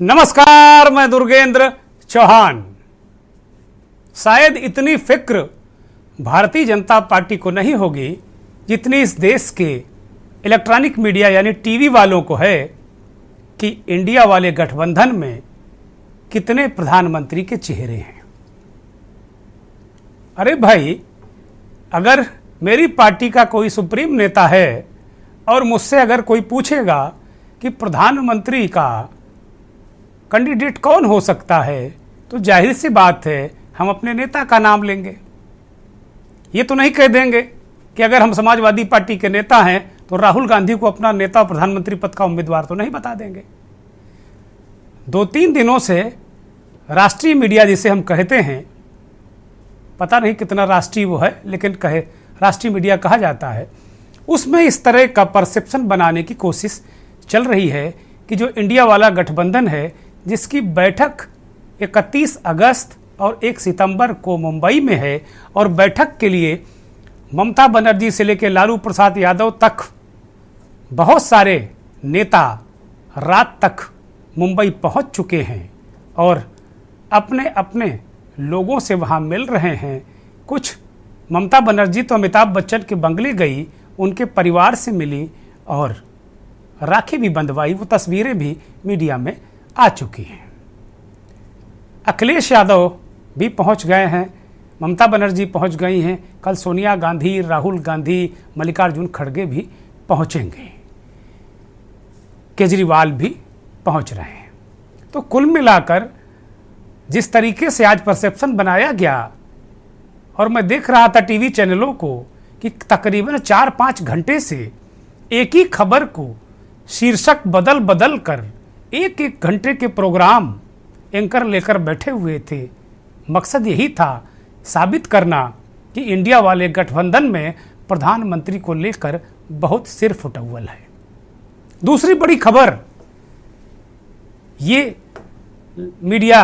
नमस्कार, मैं दुर्गेंद्र चौहान। शायद इतनी फिक्र भारतीय जनता पार्टी को नहीं होगी जितनी इस देश के इलेक्ट्रॉनिक मीडिया यानी टीवी वालों को है कि इंडिया वाले गठबंधन में कितने प्रधानमंत्री के चेहरे हैं। अरे भाई, अगर मेरी पार्टी का कोई सुप्रीम नेता है और मुझसे अगर कोई पूछेगा कि प्रधानमंत्री का कैंडिडेट कौन हो सकता है, तो जाहिर सी बात है हम अपने नेता का नाम लेंगे। ये तो नहीं कह देंगे कि अगर हम समाजवादी पार्टी के नेता हैं तो राहुल गांधी को अपना नेता और प्रधानमंत्री पद का उम्मीदवार तो नहीं बता देंगे। 2-3 दिनों से राष्ट्रीय मीडिया जिसे हम कहते हैं, पता नहीं कितना राष्ट्रीय वो है, लेकिन कहे राष्ट्रीय मीडिया कहा जाता है, उसमें इस तरह का परसेप्शन बनाने की कोशिश चल रही है कि जो इंडिया वाला गठबंधन है, जिसकी बैठक 31 अगस्त और 1 सितंबर को मुंबई में है, और बैठक के लिए ममता बनर्जी से लेकर लालू प्रसाद यादव तक बहुत सारे नेता रात तक मुंबई पहुंच चुके हैं और अपने अपने लोगों से वहां मिल रहे हैं। कुछ ममता बनर्जी तो अमिताभ बच्चन के बंगले गई, उनके परिवार से मिली और राखी भी बंधवाई। वो तस्वीरें भी मीडिया में आ चुकी हैं। अखिलेश यादव भी पहुंच गए हैं, ममता बनर्जी पहुंच गई हैं, कल सोनिया गांधी, राहुल गांधी, मल्लिकार्जुन खड़गे भी पहुंचेंगे, केजरीवाल भी पहुंच रहे हैं। तो कुल मिलाकर जिस तरीके से आज परसेप्शन बनाया गया, और मैं देख रहा था टीवी चैनलों को कि तकरीबन 4-5 घंटे से एक ही खबर को शीर्षक बदल बदल कर एक घंटे के प्रोग्राम एंकर लेकर बैठे हुए थे। मकसद यही था साबित करना कि इंडिया वाले गठबंधन में प्रधानमंत्री को लेकर बहुत सिर फुटौल है। दूसरी बड़ी खबर ये मीडिया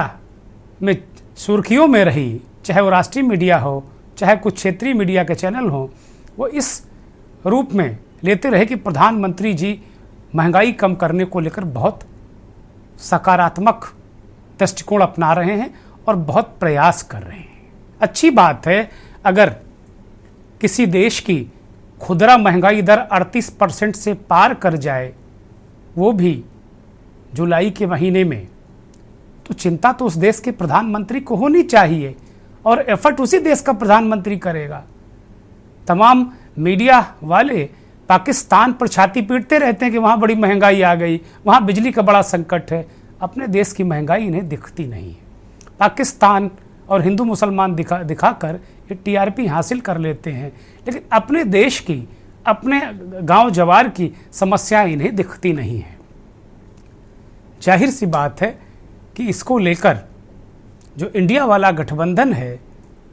में सुर्खियों में रही, चाहे वो राष्ट्रीय मीडिया हो, चाहे कुछ क्षेत्रीय मीडिया के चैनल हो, वो इस रूप में लेते रहे कि प्रधानमंत्री जी महंगाई कम करने को लेकर बहुत सकारात्मक दृष्टिकोण अपना रहे हैं और बहुत प्रयास कर रहे हैं। अच्छी बात है अगर किसी देश की खुदरा महंगाई दर 38% से पार कर जाए, वो भी जुलाई के महीने में, तो चिंता तो उस देश के प्रधानमंत्री को होनी चाहिए और एफर्ट उसी देश का प्रधानमंत्री करेगा। तमाम मीडिया वाले पाकिस्तान पर छाती पीटते रहते हैं कि वहाँ बड़ी महंगाई आ गई, वहाँ बिजली का बड़ा संकट है। अपने देश की महंगाई इन्हें दिखती नहीं है। पाकिस्तान और हिंदू मुसलमान दिखाकर ये टीआरपी हासिल कर लेते हैं, लेकिन अपने देश की, अपने गांव जवार की समस्याएं इन्हें दिखती नहीं हैं। जाहिर सी बात है कि इसको लेकर जो इंडिया वाला गठबंधन है,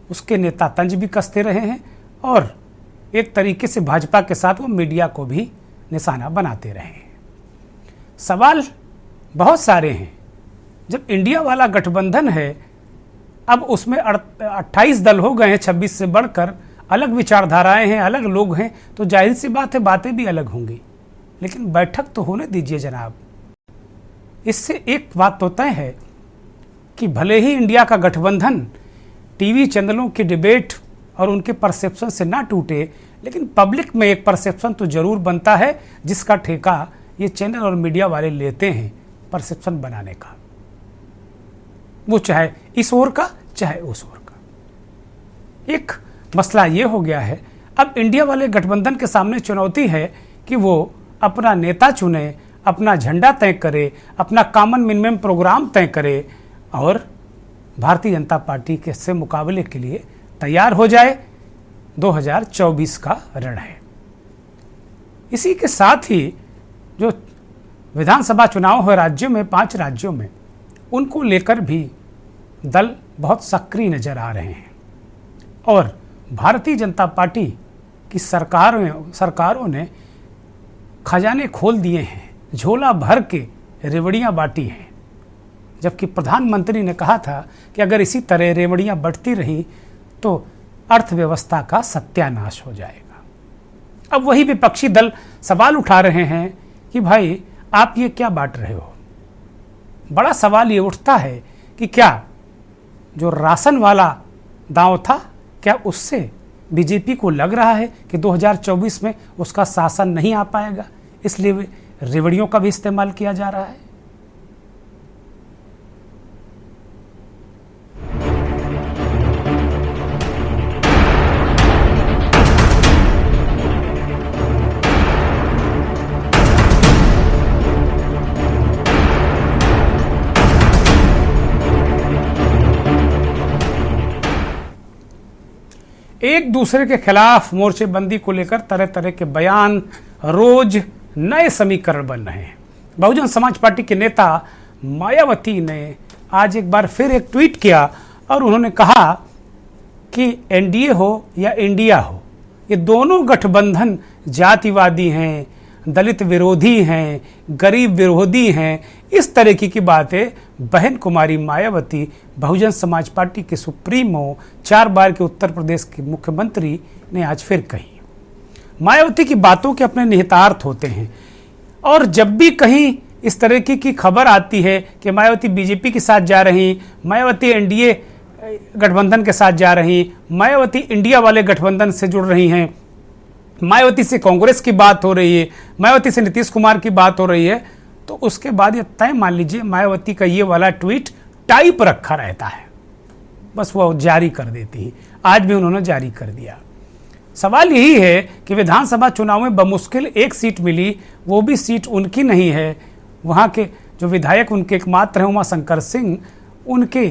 उसके नेता तंज भी कसते रहे हैं और एक तरीके से भाजपा के साथ वो मीडिया को भी निशाना बनाते रहे हैं। सवाल बहुत सारे हैं। जब इंडिया वाला गठबंधन है, अब उसमें 28 दल हो गए हैं, 26 से बढ़कर, अलग विचारधाराएं हैं, अलग लोग हैं, तो जाहिर सी बात है बातें भी अलग होंगी। लेकिन बैठक तो होने दीजिए जनाब। इससे एक बात तो तय है कि भले ही इंडिया का गठबंधन टीवी चैनलों की डिबेट और उनके परसेप्शन से ना टूटे, लेकिन पब्लिक में एक परसेप्शन तो जरूर बनता है जिसका ठेका ये चैनल और मीडिया वाले लेते हैं परसेप्शन बनाने का, वो चाहे इस ओर का चाहे उस ओर का। एक मसला ये हो गया है, अब इंडिया वाले गठबंधन के सामने चुनौती है कि वो अपना नेता चुने, अपना झंडा तय करे, अपना कॉमन मिनिमम प्रोग्राम तय करे और भारतीय जनता पार्टी के से मुकाबले के लिए तैयार हो जाए। 2024 का रण है। इसी के साथ ही जो विधानसभा चुनाव है राज्यों में, 5 राज्यों में, उनको लेकर भी दल बहुत सक्रिय नजर आ रहे हैं और भारतीय जनता पार्टी की सरकारों ने खजाने खोल दिए हैं, झोला भर के रेवड़ियां बांटी हैं। जबकि प्रधानमंत्री ने कहा था कि अगर इसी तरह रेवड़ियां बढ़ती रही तो अर्थव्यवस्था का सत्यानाश हो जाएगा। अब वही विपक्षी दल सवाल उठा रहे हैं कि भाई आप ये क्या बांट रहे हो, बड़ा सवाल ये उठता है कि क्या जो राशन वाला दांव था, क्या उससे बीजेपी को लग रहा है कि 2024 में उसका शासन नहीं आ पाएगा, इसलिए रेवड़ियों का भी इस्तेमाल किया जा रहा है। एक दूसरे के खिलाफ मोर्चेबंदी को लेकर तरह तरह के बयान, रोज नए समीकरण बन रहे हैं। बहुजन समाज पार्टी के नेता मायावती ने आज एक बार फिर एक ट्वीट किया और उन्होंने कहा कि एनडीए हो या इंडिया हो, ये दोनों गठबंधन जातिवादी हैं, दलित विरोधी हैं, गरीब विरोधी हैं। इस तरह की बातें बहन कुमारी मायावती, बहुजन समाज पार्टी के सुप्रीमो, 4 बार के उत्तर प्रदेश के मुख्यमंत्री ने आज फिर कही। मायावती की बातों के अपने निहितार्थ होते हैं और जब भी कहीं इस तरह की खबर आती है कि मायावती बीजेपी के साथ जा रही, मायावती एनडीए गठबंधन के साथ जा रही, मायावती इंडिया वाले गठबंधन से जुड़ रही हैं, मायावती से कांग्रेस की बात हो रही है, मायावती से नीतीश कुमार की बात हो रही है, तो उसके बाद ये तय मान लीजिए मायावती का ये वाला ट्वीट टाइप रखा रहता है, बस वो जारी कर देती है। आज भी उन्होंने जारी कर दिया। सवाल यही है कि विधानसभा चुनाव में बमुश्किल एक सीट मिली, वो भी सीट उनकी नहीं है, वहाँ के जो विधायक उनके एकमात्र हैं उमाशंकर सिंह, उनके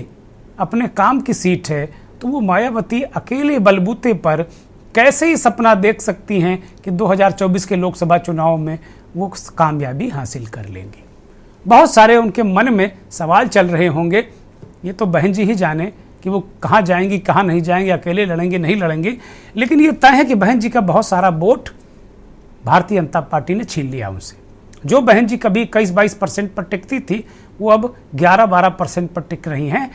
अपने काम की सीट है, तो वो मायावती अकेले बलबूते पर कैसे ही सपना देख सकती हैं कि 2024 के लोकसभा चुनाव में वो कामयाबी हासिल कर लेंगी। बहुत सारे उनके मन में सवाल चल रहे होंगे, ये तो बहन जी ही जाने कि वो कहाँ जाएंगी, कहाँ नहीं जाएंगी, अकेले लड़ेंगे नहीं लड़ेंगे, लेकिन ये तय है कि बहन जी का बहुत सारा वोट भारतीय जनता पार्टी ने छीन लिया उनसे। जो बहन जी कभी 21-22% पर टिकती थी, वो अब 11-12% पर टिक रही हैं,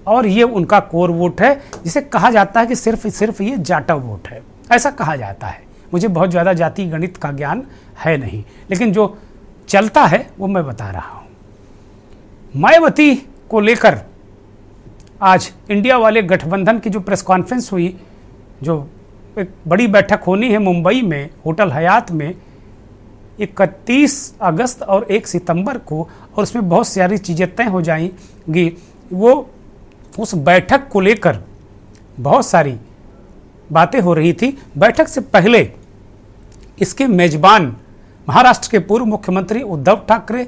और ये उनका कोर वोट है, जिसे कहा जाता है कि सिर्फ ये जाटा वोट है, ऐसा कहा जाता है। मुझे बहुत ज़्यादा जाति गणित का ज्ञान है नहीं, लेकिन जो चलता है वो मैं बता रहा हूँ। मायावती को लेकर आज इंडिया वाले गठबंधन की जो प्रेस कॉन्फ्रेंस हुई, जो एक बड़ी बैठक होनी है मुंबई में होटल हयात में 31 अगस्त और 1 सितंबर को, और उसमें बहुत सारी चीज़ें तय हो जाएंगी। वो उस बैठक को लेकर बहुत सारी बातें हो रही थी। बैठक से पहले इसके मेजबान महाराष्ट्र के पूर्व मुख्यमंत्री उद्धव ठाकरे,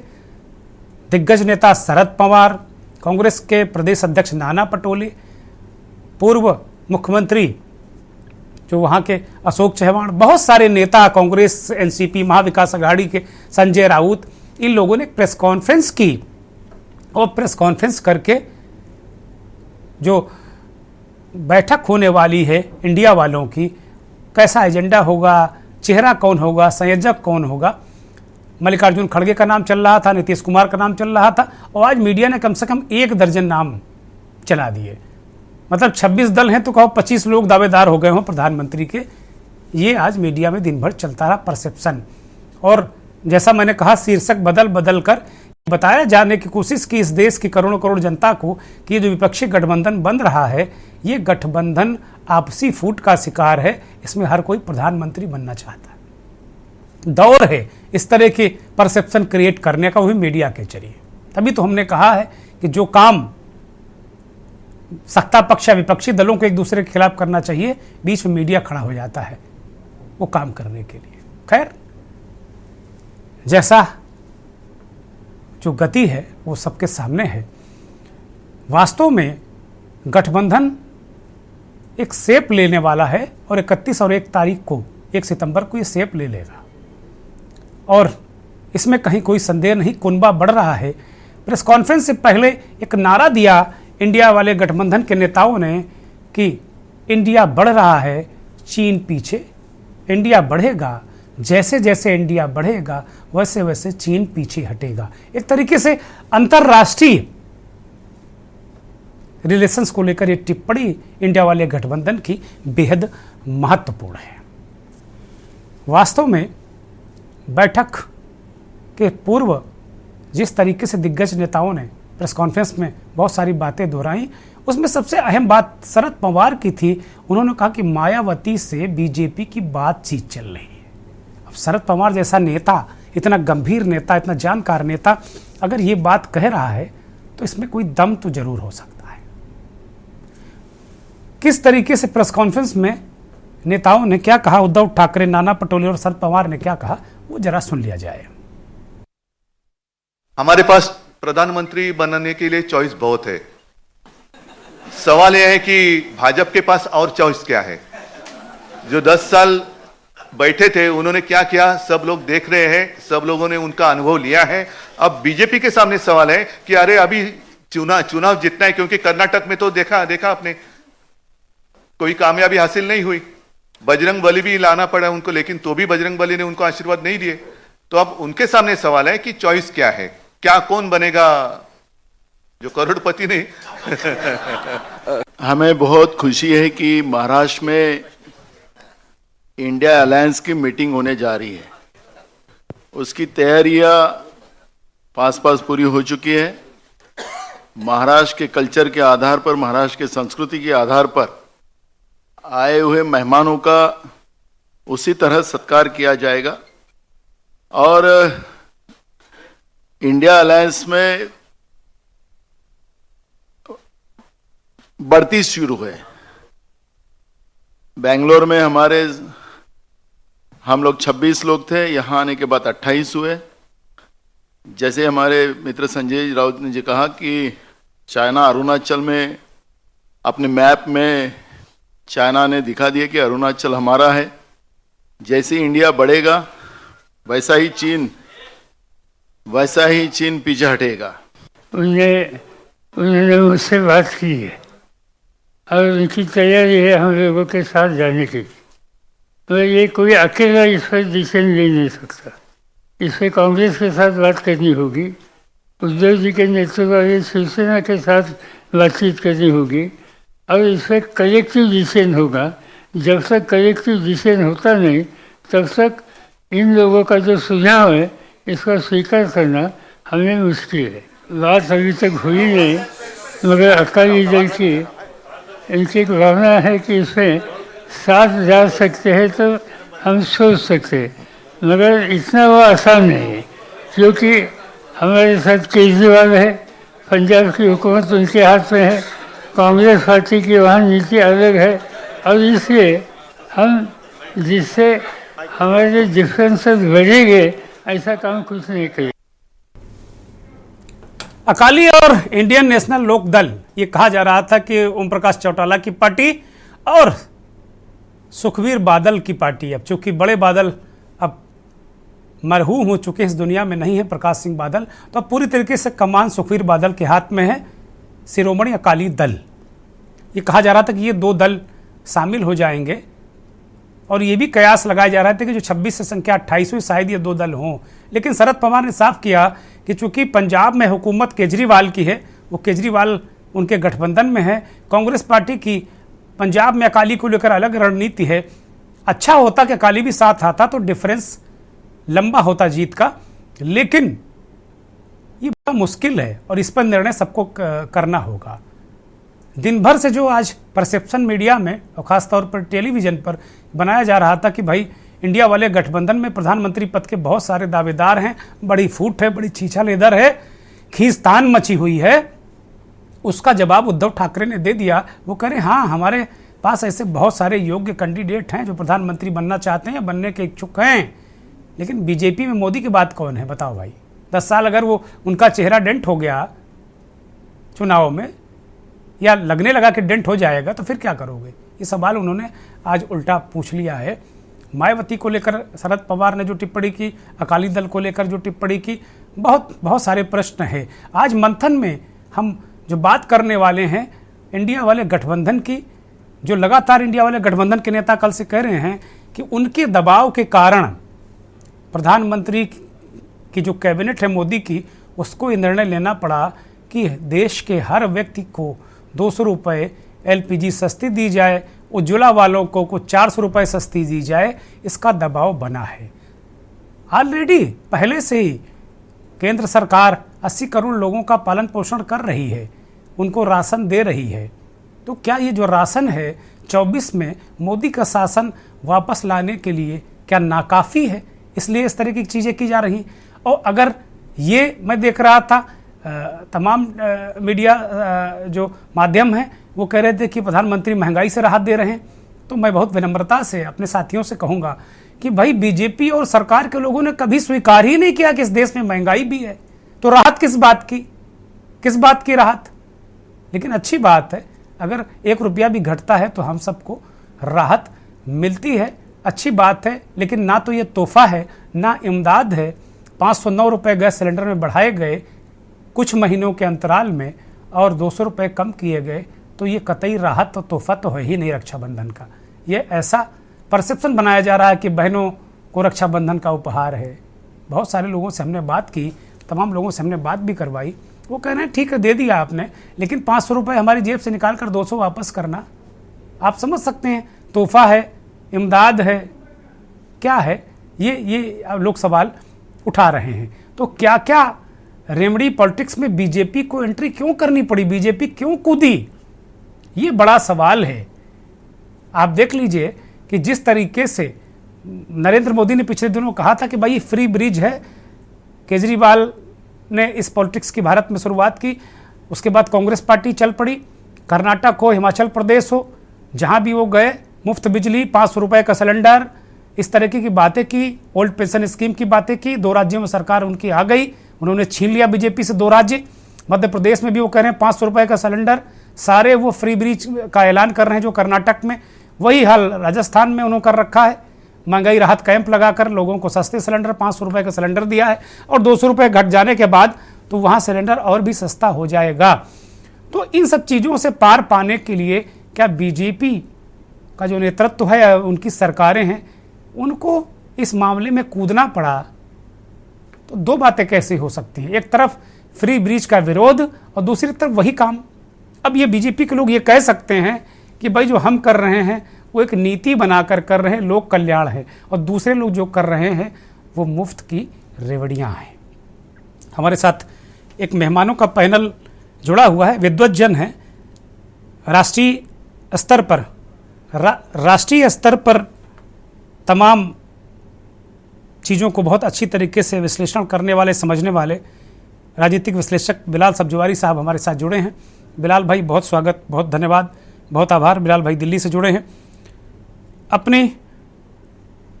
दिग्गज नेता शरद पवार, कांग्रेस के प्रदेश अध्यक्ष नाना पटोले, पूर्व मुख्यमंत्री जो वहाँ के अशोक चव्हाण, बहुत सारे नेता, कांग्रेस, एनसीपी, महाविकास अघाड़ी के संजय राउत, इन लोगों ने प्रेस कॉन्फ्रेंस की, और प्रेस कॉन्फ्रेंस करके जो बैठक होने वाली है इंडिया वालों की, कैसा एजेंडा होगा, चेहरा कौन होगा, संयोजक कौन होगा, मल्लिकार्जुन खड़गे का नाम चल रहा था, नीतीश कुमार का नाम चल रहा था, और आज मीडिया ने कम से कम 1 दर्जन नाम चला दिए। मतलब 26 दल हैं तो कहो 25 लोग दावेदार हो गए हों प्रधानमंत्री के। ये आज मीडिया में दिन भर चलता रहा परसेप्शन, और जैसा मैंने कहा शीर्षक बदल बदल कर बताया जाने की कोशिश की इस देश की करोड़ों करोड़ जनता को कि ये जो विपक्षी गठबंधन बन रहा है, ये गठबंधन आपसी फूट का शिकार है, इसमें हर कोई प्रधानमंत्री बनना चाहता है। दौर है इस तरह के परसेप्शन क्रिएट करने का, वही मीडिया के जरिए। तभी तो हमने कहा है कि जो काम सत्ता पक्ष या विपक्षी दलों को एक दूसरे के खिलाफ करना चाहिए, बीच में मीडिया खड़ा हो जाता है वो काम करने के लिए। खैर, जैसा जो गति है वो सबके सामने है। वास्तव में गठबंधन एक शेप लेने वाला है, और 31 और 1 तारीख को, 1 सितंबर को ये शेप ले लेगा, और इसमें कहीं कोई संदेह नहीं, कुनबा बढ़ रहा है। प्रेस कॉन्फ्रेंस से पहले एक नारा दिया इंडिया वाले गठबंधन के नेताओं ने कि इंडिया बढ़ रहा है, चीन पीछे। इंडिया बढ़ेगा, जैसे जैसे इंडिया बढ़ेगा वैसे वैसे चीन पीछे हटेगा। एक तरीके से अंतर्राष्ट्रीय रिलेशंस को लेकर ये टिप्पणी इंडिया वाले गठबंधन की बेहद महत्वपूर्ण है। वास्तव में बैठक के पूर्व जिस तरीके से दिग्गज नेताओं ने प्रेस कॉन्फ्रेंस में बहुत सारी बातें दोहराई, उसमें सबसे अहम बात शरद पवार की थी। उन्होंने कहा कि मायावती से बीजेपी की बातचीत चल रही है। अब शरद पवार जैसा नेता, इतना गंभीर नेता, इतना जानकार नेता अगर ये बात कह रहा है तो इसमें कोई दम तो जरूर हो सकता है। किस तरीके से प्रेस कॉन्फ्रेंस में नेताओं ने क्या कहा, उद्धव ठाकरे, नाना पटोले और शरद पवार ने क्या कहा, वो जरा सुन लिया जाए। हमारे पास प्रधानमंत्री बनने के लिए चॉइस बहुत है। सवाल यह है कि भाजपा के पास और चॉइस क्या है? जो 10 साल बैठे थे उन्होंने क्या किया सब लोग देख रहे हैं, सब लोगों ने उनका अनुभव लिया है। अब बीजेपी के सामने सवाल है कि अरे अभी चुनाव जीतना है, क्योंकि कर्नाटक में तो देखा आपने कोई कामयाबी हासिल नहीं हुई। बजरंग बली भी लाना पड़ा उनको, लेकिन तो भी बजरंग बली ने उनको आशीर्वाद नहीं दिए। तो अब उनके सामने सवाल है कि चॉइस क्या है, क्या कौन बनेगा जो करोड़पति नहीं। हमें बहुत खुशी है कि महाराष्ट्र में इंडिया अलायंस की मीटिंग होने जा रही है। उसकी तैयारियां पास पूरी हो चुकी है। महाराष्ट्र के कल्चर के आधार पर, महाराष्ट्र के संस्कृति के आधार पर आए हुए मेहमानों का उसी तरह सत्कार किया जाएगा और इंडिया अलायंस में बढ़ती शुरू है। बेंगलोर में हम लोग 26 लोग थे, यहाँ आने के बाद 28 हुए। जैसे हमारे मित्र संजय राउत ने जी कहा कि चाइना अरुणाचल में अपने मैप में चाइना ने दिखा दिया कि अरुणाचल हमारा है। जैसे इंडिया बढ़ेगा वैसा ही चीन पीछे हटेगा। उन्होंने मुझसे बात की है और उनकी तैयारी है हम लोगों के साथ जाने की। तो ये कोई अकेला इस पर डिसीजन ले नहीं सकता। इस पर कांग्रेस के साथ बात करनी होगी, उद्धव जी के नेतृत्व वाली शिवसेना के साथ बातचीत करनी होगी और इस पर कलेक्टिव डिसीजन होगा। जब तक कलेक्टिव डिसीजन होता नहीं तब तक इन लोगों का जो सुझाव है इसका स्वीकार करना हमें मुश्किल है। बात अभी तक हुई नहीं, मगर अकाली दल की इनकी एक भावना है कि इसमें साथ जा सकते हैं तो हम सोच सकते हैं, मगर इतना वो आसान नहीं है क्योंकि हमारे साथ केजरीवाल है, पंजाब की हुकूमत उनके हाथ में है, कांग्रेस पार्टी की वहाँ नीति अलग है और इसलिए हम जिससे हमारे डिफरेंसेस बढ़ेंगे ऐसा काम कुछ नहीं करें। अकाली और इंडियन नेशनल लोक दल, ये कहा जा रहा था कि ओम प्रकाश चौटाला की पार्टी और सुखबीर बादल की पार्टी। अब चूंकि बड़े बादल अब मरहूम हो चुके हैं, इस दुनिया में नहीं है प्रकाश सिंह बादल, तो अब पूरी तरीके से कमान सुखबीर बादल के हाथ में है, शिरोमणि अकाली दल। ये कहा जा रहा था कि ये 2 दल शामिल हो जाएंगे और ये भी कयास लगाया जा रहा था कि जो 26 से संख्या 28 हुई शायद ये 2 दल हों। लेकिन शरद पवार ने साफ किया कि चूंकि पंजाब में हुकूमत केजरीवाल की है, वो केजरीवाल उनके गठबंधन में है, कांग्रेस पार्टी की पंजाब में अकाली को लेकर अलग रणनीति है। अच्छा होता कि अकाली भी साथ आता तो डिफरेंस लंबा होता जीत का, लेकिन ये बड़ा मुश्किल है और इस पर निर्णय सबको करना होगा। दिन भर से जो आज परसेप्शन मीडिया में और ख़ासतौर पर टेलीविज़न पर बनाया जा रहा था कि भाई इंडिया वाले गठबंधन में प्रधानमंत्री पद के बहुत सारे दावेदार हैं, बड़ी फूट है, बड़ी छीछा लेदर है, खींचतान मची हुई है, उसका जवाब उद्धव ठाकरे ने दे दिया। वो कह रहे हाँ हमारे पास ऐसे बहुत सारे योग्य कैंडिडेट हैं जो प्रधानमंत्री बनना चाहते हैं या बनने के इच्छुक हैं, लेकिन बीजेपी में मोदी की बात कौन है बताओ भाई। 10 साल अगर वो उनका चेहरा डेंट हो गया चुनाव में या लगने लगा कि डेंट हो जाएगा तो फिर क्या करोगे? ये सवाल उन्होंने आज उल्टा पूछ लिया है। मायावती को लेकर शरद पवार ने जो टिप्पणी की, अकाली दल को लेकर जो टिप्पणी की, बहुत सारे प्रश्न हैं। आज मंथन में हम जो बात करने वाले हैं इंडिया वाले गठबंधन की, जो लगातार इंडिया वाले गठबंधन के नेता कल से कह रहे हैं कि उनके दबाव के कारण प्रधानमंत्री की जो कैबिनेट है मोदी की, उसको ये निर्णय लेना पड़ा कि देश के हर व्यक्ति को 200 रुपये LPG सस्ती दी जाए, उज्ज्वला वालों को 400 रुपये सस्ती दी जाए। इसका दबाव बना है ऑलरेडी पहले से ही केंद्र सरकार 80 करोड़ लोगों का पालन पोषण कर रही है, उनको राशन दे रही है, तो क्या ये जो राशन है 24 में मोदी का शासन वापस लाने के लिए क्या नाकाफ़ी है? इसलिए इस तरह की चीज़ें की जा रही। और अगर ये मैं देख रहा था तमाम मीडिया जो माध्यम हैं वो कह रहे थे कि प्रधानमंत्री महंगाई से राहत दे रहे हैं, तो मैं बहुत विनम्रता से अपने साथियों से कहूँगा कि भाई बीजेपी और सरकार के लोगों ने कभी स्वीकार ही नहीं किया कि इस देश में महंगाई भी है, तो राहत किस बात की राहत? लेकिन अच्छी बात है, अगर 1 रुपया भी घटता है तो हम सबको राहत मिलती है, अच्छी बात है। लेकिन ना तो ये तोहफा है ना इमदाद है। 509 रुपये गैस सिलेंडर में बढ़ाए गए कुछ महीनों के अंतराल में और 200 रुपये कम किए गए, तो ये कतई राहत और तोहफा तो है ही नहीं रक्षाबंधन का। ये ऐसा परसेप्शन बनाया जा रहा है कि बहनों को रक्षाबंधन का उपहार है। बहुत सारे लोगों से हमने बात की, तमाम लोगों से हमने बात भी करवाई, वो कह रहे हैं ठीक है दे दिया आपने, लेकिन 500 रुपये हमारी जेब से निकाल कर 200 वापस करना। आप समझ सकते हैं, तोहफा है, इमदाद है, क्या है ये लोग सवाल उठा रहे हैं। तो क्या क्या रेमड़ी पॉलिटिक्स में बीजेपी को एंट्री क्यों करनी पड़ी, बीजेपी क्यों कूदी, ये बड़ा सवाल है। आप देख लीजिए कि जिस तरीके से नरेंद्र मोदी ने पिछले दिनों कहा था कि भाई फ्री ब्रिज है, केजरीवाल ने इस पॉलिटिक्स की भारत में शुरुआत की, उसके बाद कांग्रेस पार्टी चल पड़ी, कर्नाटक हो, हिमाचल प्रदेश हो, जहां भी वो गए मुफ्त बिजली, 500 रुपये का सिलेंडर, इस तरह की बातें की, ओल्ड पेंशन स्कीम की बातें की। 2 राज्यों में सरकार उनकी आ गई, उन्होंने छीन लिया बीजेपी से 2 राज्य। मध्य प्रदेश में भी वो कह रहे हैं 500 रुपये का सिलेंडर, सारे वो फ्री ब्रिज का ऐलान कर रहे हैं जो कर्नाटक में, वही हाल राजस्थान में उन्होंने कर रखा है। महंगाई राहत कैंप लगाकर लोगों को सस्ते सिलेंडर 500 रुपये का सिलेंडर दिया है, और 200 रुपये घट जाने के बाद तो वहाँ सिलेंडर और भी सस्ता हो जाएगा। तो इन सब चीज़ों से पार पाने के लिए क्या बीजेपी का जो नेतृत्व है, उनकी सरकारें हैं, उनको इस मामले में कूदना पड़ा? तो 2 बातें कैसे हो सकती हैं, एक तरफ फ्री ब्रिज का विरोध और दूसरी तरफ वही काम। अब ये बीजेपी के लोग ये कह सकते हैं कि भाई जो हम कर रहे हैं वो एक नीति बनाकर कर रहे हैं, लोक कल्याण है, और दूसरे लोग जो कर रहे हैं वो मुफ्त की रेवड़ियाँ हैं। हमारे साथ एक मेहमानों का पैनल जुड़ा हुआ है, विद्वज्जन है, राष्ट्रीय स्तर पर तमाम चीज़ों को बहुत अच्छी तरीके से विश्लेषण करने वाले, समझने वाले राजनीतिक विश्लेषक बिलाल सब्जवारी साहब हमारे साथ जुड़े हैं। बिलाल भाई बहुत स्वागत, बहुत धन्यवाद, बहुत आभार। बिलाल भाई दिल्ली से जुड़े हैं, अपनी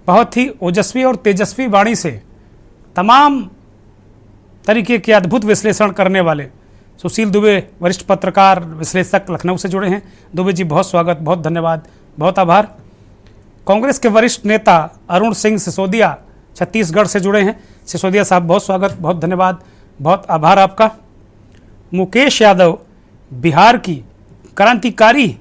बहुत ही ओजस्वी और तेजस्वी वाणी से तमाम तरीके के अद्भुत विश्लेषण करने वाले सुशील दुबे वरिष्ठ पत्रकार विश्लेषक लखनऊ से जुड़े हैं। दुबे जी बहुत स्वागत, बहुत धन्यवाद, बहुत आभार। कांग्रेस के वरिष्ठ नेता अरुण सिंह सिसोदिया छत्तीसगढ़ से जुड़े हैं। सिसोदिया साहब बहुत स्वागत, बहुत धन्यवाद, बहुत आभार आपका। मुकेश यादव बिहार की क्रांतिकारी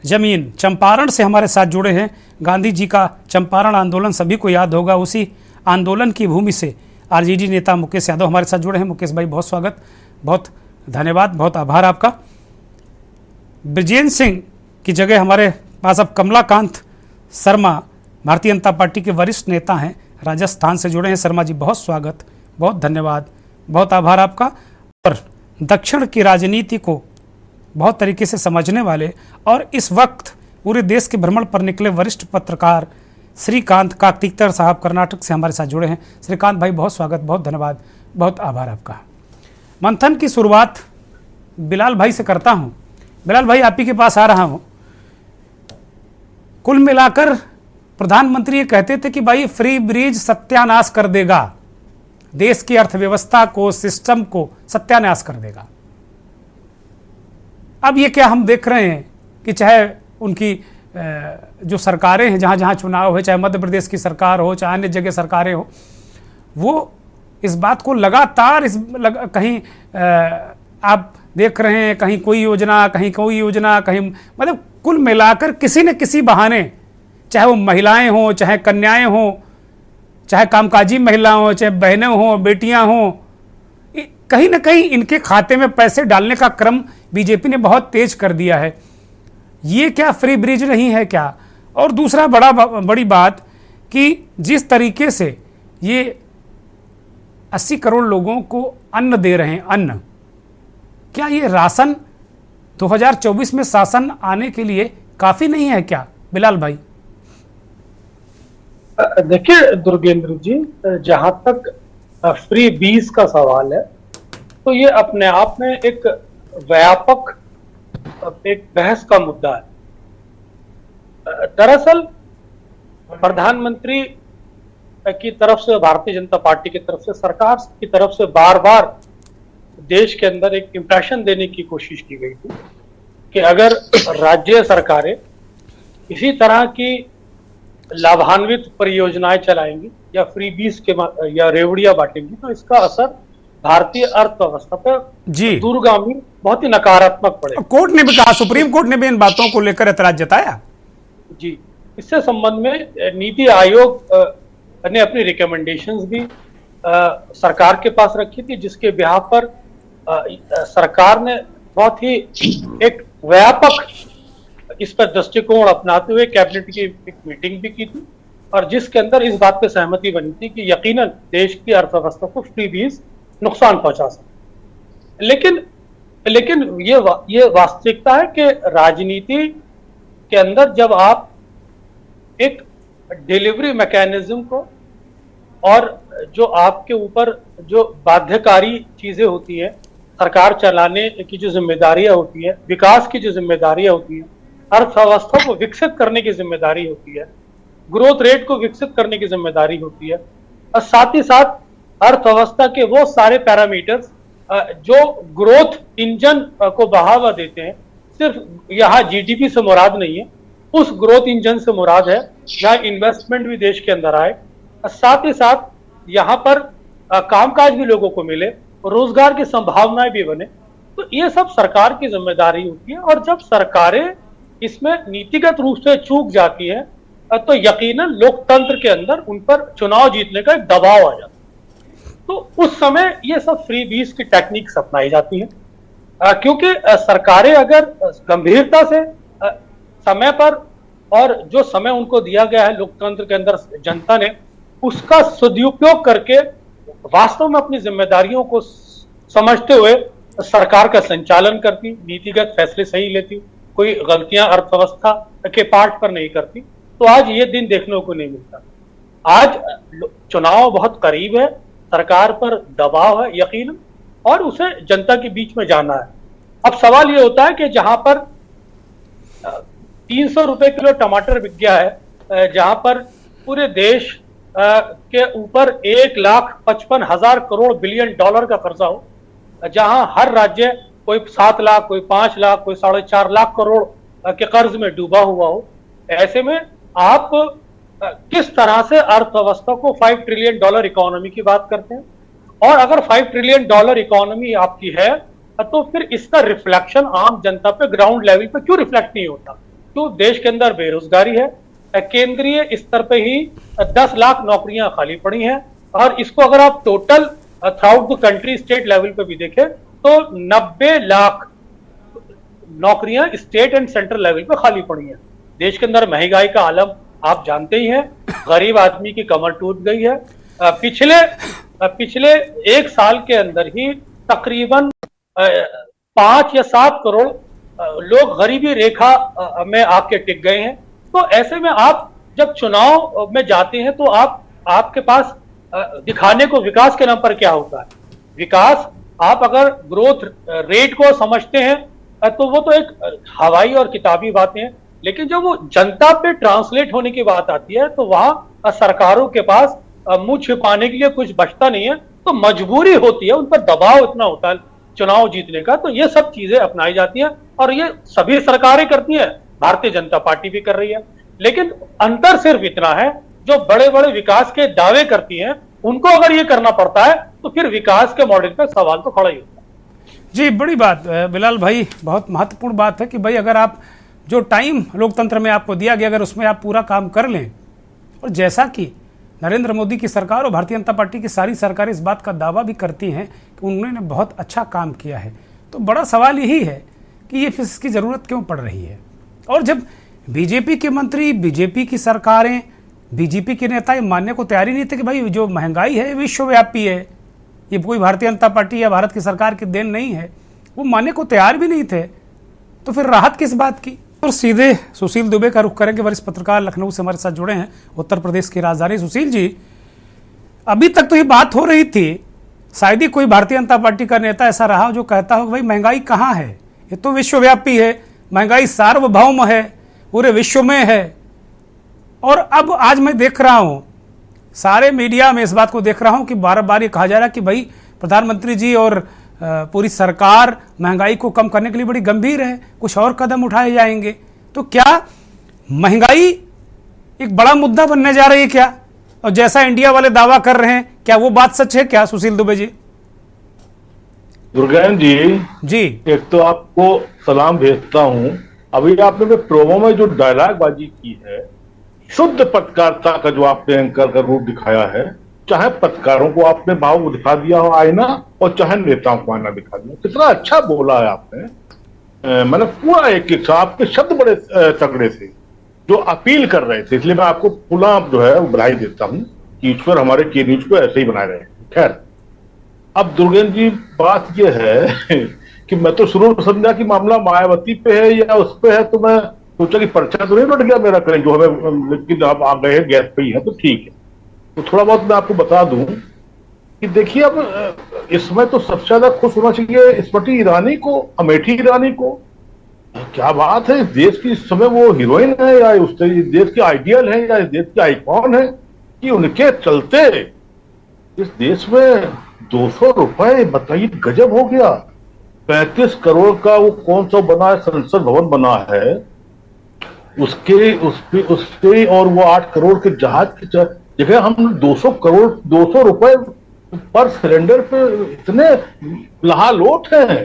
जमीन चंपारण से हमारे साथ जुड़े हैं। गांधी जी का चंपारण आंदोलन सभी को याद होगा, उसी आंदोलन की भूमि से आरजेडी नेता मुकेश यादव हमारे साथ जुड़े हैं। मुकेश भाई बहुत स्वागत, बहुत धन्यवाद, बहुत आभार आपका। ब्रजेंद्र सिंह की जगह हमारे पास अब कमलाकांत शर्मा भारतीय जनता पार्टी के वरिष्ठ नेता हैं, राजस्थान से जुड़े हैं। शर्मा जी बहुत स्वागत, बहुत धन्यवाद, बहुत आभार आपका। और दक्षिण की राजनीति को बहुत तरीके से समझने वाले और इस वक्त पूरे देश के भ्रमण पर निकले वरिष्ठ पत्रकार श्रीकांत काकतीकर साहब कर्नाटक से हमारे साथ जुड़े हैं। श्रीकांत भाई बहुत स्वागत, बहुत धन्यवाद, बहुत आभार आपका। मंथन की शुरुआत बिलाल भाई से करता हूं। बिलाल भाई आप ही के पास आ रहा हूं। कुल मिलाकर प्रधानमंत्री ये कहते थे कि भाई फ्री ब्रिज सत्यानाश कर देगा, देश की अर्थव्यवस्था को, सिस्टम को सत्यानाश कर देगा। अब ये क्या हम देख रहे हैं कि चाहे उनकी जो सरकारें हैं, जहाँ जहाँ चुनाव है, चाहे मध्य प्रदेश की सरकार हो, चाहे अन्य जगह सरकारें हो, वो इस बात को लगातार कहीं आप देख रहे हैं, कहीं कोई योजना, कहीं कोई योजना, कहीं मतलब कुल मिलाकर किसी न किसी बहाने, चाहे वो महिलाएं हों, चाहे कन्याएं हों, चाहे कामकाजी महिला हों, चाहे बहनें हों, बेटियां हों, कहीं ना कहीं इनके खाते में पैसे डालने का क्रम बीजेपी ने बहुत तेज कर दिया है। ये क्या फ्री ब्रिज नहीं है क्या? और दूसरा बड़ी बात कि जिस तरीके से ये 80 करोड़ लोगों को अन्न दे रहे हैं, अन्न, क्या ये राशन 2024 में शासन आने के लिए काफी नहीं है क्या बिलाल भाई? देखिए दुर्गेंद्र जी, जहां तक फ्री बीज का सवाल है तो ये अपने आप में एक व्यापक एक बहस का मुद्दा है। दरअसल प्रधानमंत्री की तरफ से, भारतीय जनता पार्टी की तरफ से, सरकार की तरफ से बार बार देश के अंदर एक इंप्रेशन देने की कोशिश की गई थी कि अगर राज्य सरकारें इसी तरह की लाभान्वित परियोजनाएं चलाएंगी या फ्रीबीज के या रेवड़ियां बांटेंगी तो इसका असर भारतीय अर्थव्यवस्था पर जी दूरगामी बहुत ही नकारात्मक पड़ेगा। कोर्ट ने भी कहा, सुप्रीम कोर्ट ने भी इन बातों को लेकर ऐतराज जताया। जी, इससे संबंध में नीति आयोग ने अपनी रिकमेंडेशंस भी सरकार के पास रखी थी, जिसके बिहार पर सरकार ने बहुत ही एक व्यापक इस पर दृष्टिकोण अपनाते हुए कैबिनेट की एक मीटिंग भी की थी और जिसके अंदर इस बात पे सहमति बनी थी कि यकीनन देश की अर्थव्यवस्था को फ्रीबीज नुकसान पहुंचा सकते। लेकिन ये वास्तविकता है कि राजनीति के अंदर जब आप एक डिलीवरी मैकेनिज्म को और जो आपके ऊपर जो बाध्यकारी चीजें होती हैं, सरकार चलाने की जो जिम्मेदारियां होती है, विकास की जो जिम्मेदारियां होती है, अर्थव्यवस्था को विकसित करने की जिम्मेदारी होती है, ग्रोथ रेट को विकसित करने की जिम्मेदारी होती है और साथ ही साथ अर्थव्यवस्था के वो सारे पैरामीटर्स जो ग्रोथ इंजन को बढ़ावा देते हैं, सिर्फ यहाँ जीडीपी से मुराद नहीं है, उस ग्रोथ इंजन से मुराद है जहाँ इन्वेस्टमेंट भी देश के अंदर आए, साथ ही साथ यहाँ पर कामकाज भी लोगों को मिले, रोजगार की संभावनाएं भी बने। तो ये सब सरकार की जिम्मेदारी होती है और जब सरकारें इसमें नीतिगत रूप से चूक जाती है तो यकीनन लोकतंत्र के अंदर उन पर चुनाव जीतने का एक दबाव आ जाता है। तो उस समय ये सब फ्री बीज की टेक्निक्स अपनाई जाती है क्योंकि सरकारें अगर गंभीरता से समय पर और जो समय उनको दिया गया है लोकतंत्र के अंदर जनता ने उसका सदुपयोग करके वास्तव में अपनी जिम्मेदारियों को समझते हुए सरकार का संचालन करती, नीतिगत फैसले सही लेती, कोई गलतियां अर्थव्यवस्था के पार्ट पर नहीं करती, तो आज ये दिन देखने को नहीं मिलता। आज चुनाव बहुत करीब है, सरकार पर दबाव है यकीन, और उसे जनता के बीच में जाना है। अब सवाल ये होता है कि जहां पर 300 रुपए किलो टमाटर बिक गया है, जहां पर पूरे देश के ऊपर 1,55,000 करोड़ बिलियन डॉलर का कर्जा हो, जहां हर राज्य कोई 7 लाख, कोई 5 लाख, कोई 4.5 लाख करोड़ के कर्ज में डूबा हुआ हो, ऐसे में आप किस तरह से अर्थव्यवस्था को 5 ट्रिलियन डॉलर इकोनॉमी की बात करते हैं? और अगर 5 ट्रिलियन डॉलर इकोनॉमी आपकी है तो फिर इसका रिफ्लेक्शन आम जनता पे ग्राउंड लेवल पे क्यों रिफ्लेक्ट नहीं होता? क्यों देश के अंदर बेरोजगारी है, केंद्रीय स्तर पे ही 10 लाख नौकरियां खाली पड़ी हैं और इसको अगर आप total through the country state level पे भी देखें तो 90 लाख नौकरियां स्टेट एंड सेंट्रल लेवल पे खाली पड़ी हैं। देश के अंदर महंगाई का आलम आप जानते ही हैं, गरीब आदमी की कमर टूट गई है। पिछले एक साल के अंदर ही तकरीबन 5 या 7 करोड़ लोग गरीबी रेखा में आके टिक गए हैं। तो ऐसे में आप जब चुनाव में जाते हैं तो आपके पास दिखाने को विकास के नाम पर क्या होता है? विकास, आप अगर ग्रोथ रेट को समझते हैं तो वो तो एक हवाई और किताबी बातें हैं, लेकिन जब वो जनता पे ट्रांसलेट होने की बात आती है तो वहां सरकारों के पास मुंह छिपाने के लिए कुछ बचता नहीं है, तो मजबूरी होती है, उन पर दबाव इतना होता है चुनाव जीतने का। तो ये सब चीजें अपनाई जाती हैं और ये सभी सरकारें करती हैं, भारतीय जनता पार्टी भी कर रही है। लेकिन अंतर सिर्फ इतना है, जो बड़े बड़े विकास के दावे करती हैं उनको अगर ये करना पड़ता है तो फिर विकास के मॉडल पर सवाल तो खड़ा ही होता है। जी, बड़ी बात बिलाल भाई, बहुत महत्वपूर्ण बात है कि भाई अगर आप जो टाइम लोकतंत्र में आपको दिया गया अगर उसमें आप पूरा काम कर लें, और जैसा कि नरेंद्र मोदी की सरकार और भारतीय जनता पार्टी की सारी सरकारें इस बात का दावा भी करती हैं कि उन्होंने बहुत अच्छा काम किया है, तो बड़ा सवाल यही है कि ये फिर इसकी ज़रूरत क्यों पड़ रही है? और जब बीजेपी के मंत्री, बीजेपी की सरकारें, बीजेपी के नेता ये मानने को तैयार ही नहीं थे कि भाई जो महंगाई है विश्वव्यापी है, ये कोई भारतीय जनता पार्टी या भारत की सरकार की देन नहीं है, वो मानने को तैयार भी नहीं थे, तो फिर राहत किस बात की। और सीधे सुशील दुबे का रुख करेंगे, वरिष्ठ पत्रकार लखनऊ से हमारे साथ जुड़े हैं, उत्तर प्रदेश की राजधानी। सुशील जी, अभी तक तो ये बात हो रही थी, शायद ही कोई भारतीय जनता पार्टी का नेता ऐसा रहा जो कहता हो भाई महंगाई कहाँ है, ये तो विश्वव्यापी है, महंगाई सार्वभौम है, पूरे विश्व में है। और अब आज मैं देख रहा हूँ सारे मीडिया में इस बात को देख रहा हूँ कि बार बार ये कहा जा रहा है कि भाई प्रधानमंत्री जी और पूरी सरकार महंगाई को कम करने के लिए बड़ी गंभीर है, कुछ और कदम उठाए जाएंगे। तो क्या महंगाई एक बड़ा मुद्दा बनने जा रही है क्या? और जैसा इंडिया वाले दावा कर रहे हैं, क्या वो बात सच है क्या सुशील दुबे जी? दुर्गेन जी, एक तो आपको सलाम भेजता हूं। अभी आपने प्रोमो में जो डायलॉग बाजी की है, शुद्ध पत्रकारिता का जो आपने एंकर का रूप दिखाया है, चाहे पत्रकारों को आपने भाव दिखा दिया हो आईना, और चाहे नेताओं को आईना दिखा दिया, कितना अच्छा बोला है आपने। मैंने पूरा एक आपके शब्द बड़े तगड़े थे जो अपील कर रहे थे, इसलिए मैं आपको पुनः जो है बधाई देता हूं कि ईश्वर हमारे के न्यूज को ऐसे ही बनाए रहे। खैर, अब दुर्गेन जी बात यह है कि मैं तो शुरू में समझा कि मामला मायावती पे है या उस पे है, तो मैं सोचा कि पर्चा तो नहीं लौट गया मेरा कहीं जो हमें, लेकिन आप आ गए हैं गैस पे ही है तो ठीक है। तो थोड़ा बहुत मैं आपको बता दूं कि देखिए, अब इसमें तो सबसे ज्यादा खुश होना चाहिए स्मृति ईरानी को, अमेठी ईरानी को। क्या बात है, इस देश की इस समय वो हीरोइन है या उस देश की आइडियल है या इस देश की आइकॉन है कि उनके चलते इस देश में 200 रुपए, बताइए गजब हो गया। 35 करोड़ का वो कौन सा बना है, संसद भवन बना है, उसके और वो 8 करोड़ के जहाज की जगह हम 200 रुपए पर सिलेंडर पे इतने लहालोट हैं।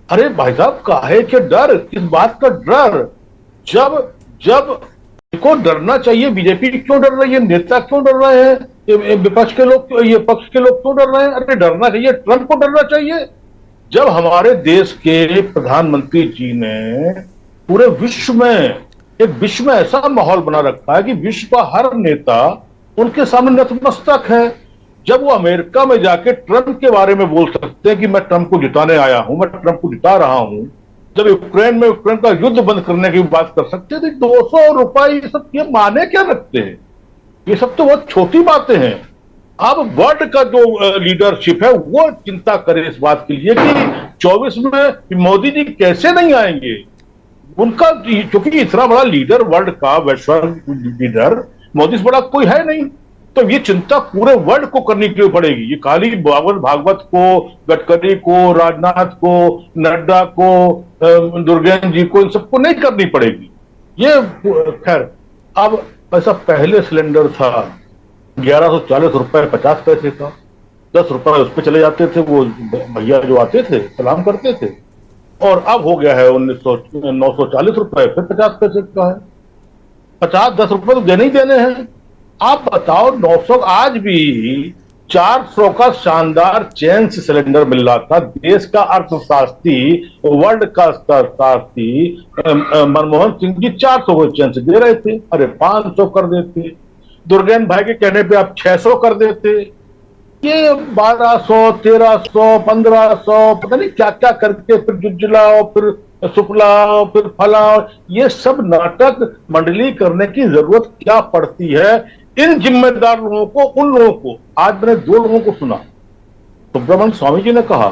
अरे भाई साहब, काहे के डर, किस बात का डर? जब को डरना चाहिए, बीजेपी क्यों डर रही है, नेता क्यों डर रहे हैं, विपक्ष के लोग, ये पक्ष के लोग क्यों डर रहे हैं? अरे डरना चाहिए, ट्रंप को डरना चाहिए। जब हमारे देश के प्रधानमंत्री जी ने पूरे विश्व में ऐसा माहौल बना रखा है कि विश्व का हर नेता उनके सामने नतमस्तक है। जब वो अमेरिका में जाके ट्रंप के बारे में बोल सकते हैं कि मैं ट्रंप को जिताने आया हूं, मैं ट्रंप को जिता रहा हूं, जब यूक्रेन का युद्ध बंद करने की बात कर सकते हैं, तो 200 रुपए ये सब ये माने क्या रखते हैं? ये सब तो बहुत छोटी बातें हैं। अब वर्ल्ड का जो लीडरशिप है वो चिंता करे इस बात के लिए कि 24 में मोदी जी कैसे नहीं आएंगे। उनका, क्योंकि इतना बड़ा लीडर वर्ल्ड का, वैश्विक लीडर मोदी से बड़ा कोई है नहीं, तो ये चिंता पूरे वर्ल्ड को करनी क्यों पड़ेगी? ये खाली भागवत को, गडकरी को, राजनाथ को, नड्डा को, दुर्गेन जी को, इन सबको नहीं करनी पड़ेगी ये। खैर, अब ऐसा पहले सिलेंडर था 1140 रुपए 50 पैसे का, 10 रुपए उस पर चले जाते थे, वो भैया जो आते थे सलाम करते थे, और अब हो गया है 940 रुपए, फिर 50 पैसे का है। 50-10 रुपए तो देने ही देने हैं। आप बताओ, 900, आज भी 400 का शानदार चैन से सिलेंडर मिल रहा था। देश का अर्थशास्त्री, वर्ल्ड का अर्थशास्त्री मनमोहन सिंह जी 400 को चैन से दे रहे थे। अरे 500 कर देते, दुर्गेन भाई के कहने पे आप 600 कर देते। ये 1200, 1300, 1500, पता नहीं क्या क्या करके फिर जुजलाओ, फिर सुपलाओ, फिर फलाओ, ये सब नाटक मंडली करने की जरूरत क्या पड़ती है इन जिम्मेदार लोगों को, उन लोगों को? आज मैंने 2 लोगों को सुना। सुब्रमण्यम स्वामी जी ने कहा,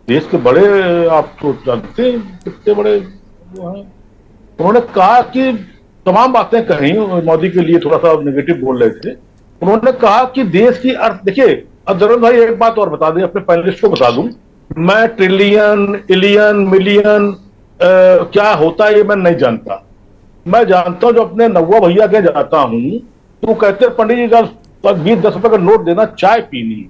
देश के बड़े, आप तो जानते हैं कितने बड़े वो हैं, उन्होंने कहा कि तमाम बातें कही, मोदी के लिए थोड़ा सा नेगेटिव बोल रहे थे। उन्होंने कहा कि देश की अर्थ, देखिए अब जरूर भाई एक बात और बता दें, अपने पैनलिस्ट को बता दूं, मैं ट्रिलियन, इलियन, मिलियन क्या होता है ये मैं नहीं जानता। मैं जानता हूं, जो अपने नव्वा भैया के जाता हूं तो वो कहते हैं पंडित जी 20-10 रुपए का नोट देना, चाय पीनी।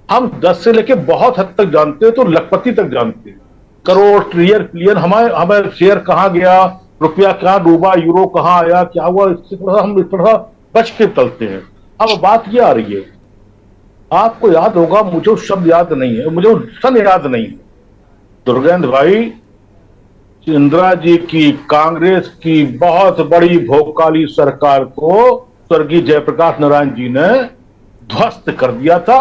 हम 10 से लेके बहुत हद तक जानते हैं, तो लखपति तक जानते हैं, करोड़, ट्रिलियन, हमें शेयर कहाँ गया, रुपया कहाँ डूबा, यूरो कहाँ आया, क्या हुआ, इससे थोड़ा हम थोड़ा बच के चलते हैं। अब बात ये आ रही है, आपको याद होगा, मुझे शब्द याद नहीं है, मुझे सन याद नहीं है, दुर्गेंद्र भाई, इंदिरा जी की कांग्रेस की बहुत बड़ी भोकाली सरकार को स्वर्गीय जयप्रकाश नारायण जी ने ध्वस्त कर दिया था।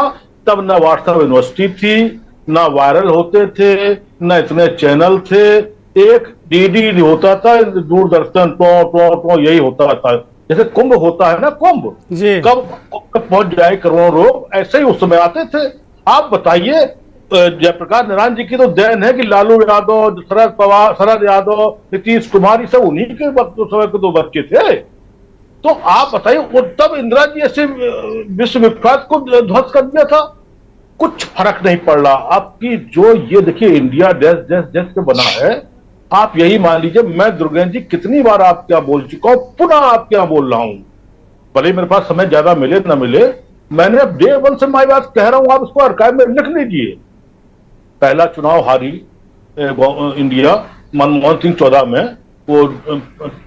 तब न व्हाट्सएप यूनिवर्सिटी थी, न वायरल होते थे, न इतने चैनल थे। एक डीडी होता था, दूरदर्शन टो यही होता था। जैसे कुंभ होता है ना, कुंभ जी। कब पहुंच जाए करोड़ों लोग, ऐसे ही उस समय आते थे। आप बताइए, जयप्रकाश नारायण जी की तो देन है कि लालू यादव, शरद पवार, शरद यादव, नीतीश कुमार, ये सब उन्हीं के वक्त उस समय के तो बच्चे थे। तो आप बताइए, वो तब इंदिरा जी ऐसे विश्व विख्यात को ध्वस्त कर दिया था, कुछ फर्क नहीं पड़ रहा। आपकी जो ये देखिए इंडिया देश देश देश के बना है, आप यही मान लीजिए, मैं दुर्गेश जी कितनी बार आप क्या बोल चुका हूं, पुनः आप क्या बोल रहा हूं, भले मेरे पास समय ज्यादा मिले ना मिले, मैंने अब डे वन से मैं बात कह रहा हूं, आप इसको आर्काइव में लिख लीजिए। पहला चुनाव हारी इंडिया मनमोहन सिंह 14 में, वो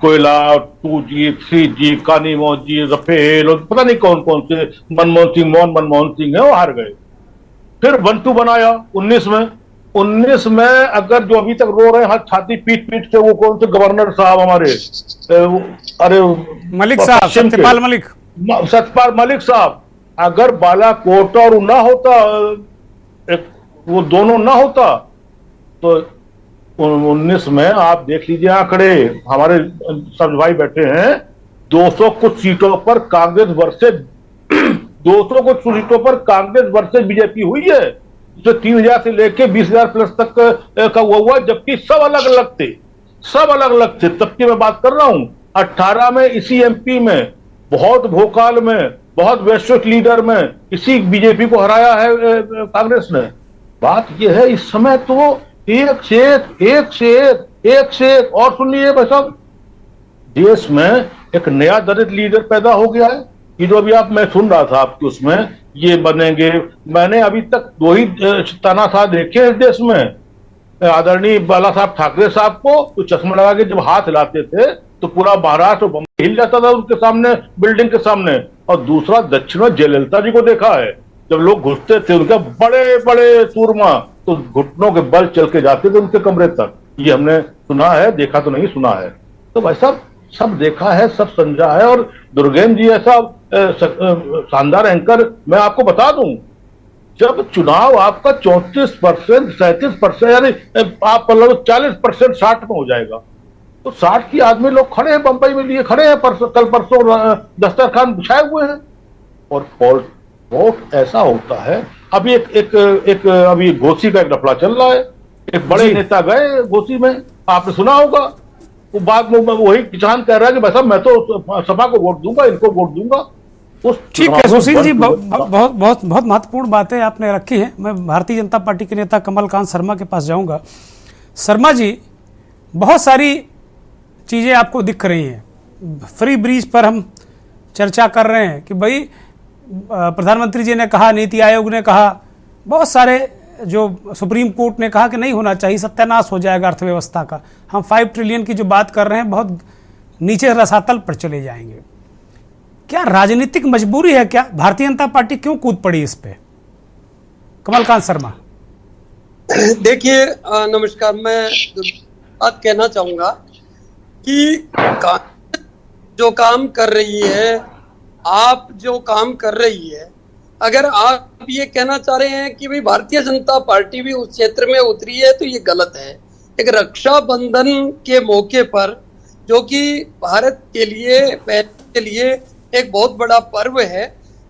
कोयला, 2G 3G कानीमोजी, रफेल, पता नहीं कौन कौन से मनमोहन सिंह है, वो हार गए। फिर 1-2 बनाया 19 में अगर जो अभी तक रो रहे हैं छाती पीट पीट के, वो कौन से गवर्नर साहब हमारे, अरे मलिक साहब, सत्यपाल मलिक साहब, अगर बालाकोट और ना होता, वो दोनों ना होता, तो 19 में आप देख लीजिए आंकड़े, हमारे सब भाई बैठे हैं, 200 कुछ सीटों पर कांग्रेस वर्सेस 200 कुछ सीटों पर कांग्रेस वर्सेस बीजेपी हुई है, जो 3,000 से लेके 20,000 प्लस तक का हुआ, जबकि सब अलग अलग थे। तब की मैं बात कर रहा हूं। 18 में इसी एमपी में, बहुत भोकाल में, बहुत वैश्विक लीडर में, इसी बीजेपी को हराया है कांग्रेस ने। बात यह है, इस समय तो एक से एक और सुनिए भाई साहब, देश में एक नया दलित लीडर पैदा हो गया है। ये जो अभी मैं सुन रहा था आपके उसमें, ये बनेंगे, मैंने अभी तक 2 ही तानाशाह देखे इस देश में। आदरणीय बाला साहब ठाकरे साहब को तो चश्मा लगा के जब हाथ हिलाते थे तो पूरा महाराष्ट्र बम्बई हिल जाता था उनके सामने, बिल्डिंग के सामने। और दूसरा दक्षिण में जयललिता जी को देखा है, जब लोग घुसते थे उनके बड़े बड़े सूरमा, तो घुटनों के बल चल के जाते थे उनके कमरे तक। ये हमने सुना है, देखा तो नहीं, सुना है। तो भाई साहब सब देखा है, सब समझा है। और दुर्गेश जी ऐसा शानदार एंकर, मैं आपको बता दूं, जब चुनाव आपका 34%, 37%, यानी आप 40% 60 में हो जाएगा, तो 60 की आदमी लोग खड़े हैं बंबई में, लिए खड़े हैं, कल परसों दस्तरखान बिछाए हुए हैं। और वोट ऐसा होता है। अभी एक अभी घोसी का एक लफड़ा चल रहा है, एक बड़े नेता गए घोसी में, आपने सुना होगा, वो बाद में वही किसान कह रहा है कि भाई साहब मैं तो सपा को वोट दूंगा, इनको वोट दूंगा। ठीक है सुशील जी, बहुत महत्वपूर्ण बातें आपने रखी हैं। मैं भारतीय जनता पार्टी के नेता कमलकांत शर्मा के पास जाऊंगा। शर्मा जी, बहुत सारी चीज़ें आपको दिख रही हैं। फ्री ब्रीज पर हम चर्चा कर रहे हैं कि भाई प्रधानमंत्री जी ने कहा, नीति आयोग ने कहा, बहुत सारे जो सुप्रीम कोर्ट ने कहा कि नहीं होना चाहिए, सत्यानाश हो जाएगा अर्थव्यवस्था का। हम 5 ट्रिलियन की जो बात कर रहे हैं, बहुत नीचे रसातल पर चले जाएंगे। क्या राजनीतिक मजबूरी है? क्या भारतीय जनता पार्टी क्यों कूद पड़ी इस पे? कमलकांत शर्मा। देखिए नमस्कार, मैं बात कहना चाहूंगा कि जो काम कर रही है, आप जो काम कर रही है, अगर आप ये कहना चाह रहे हैं कि भाई भारतीय जनता पार्टी भी उस क्षेत्र में उतरी है, तो ये गलत है। एक रक्षाबंधन के मौके पर, जो कि भारत के लिए एक बहुत बड़ा पर्व है,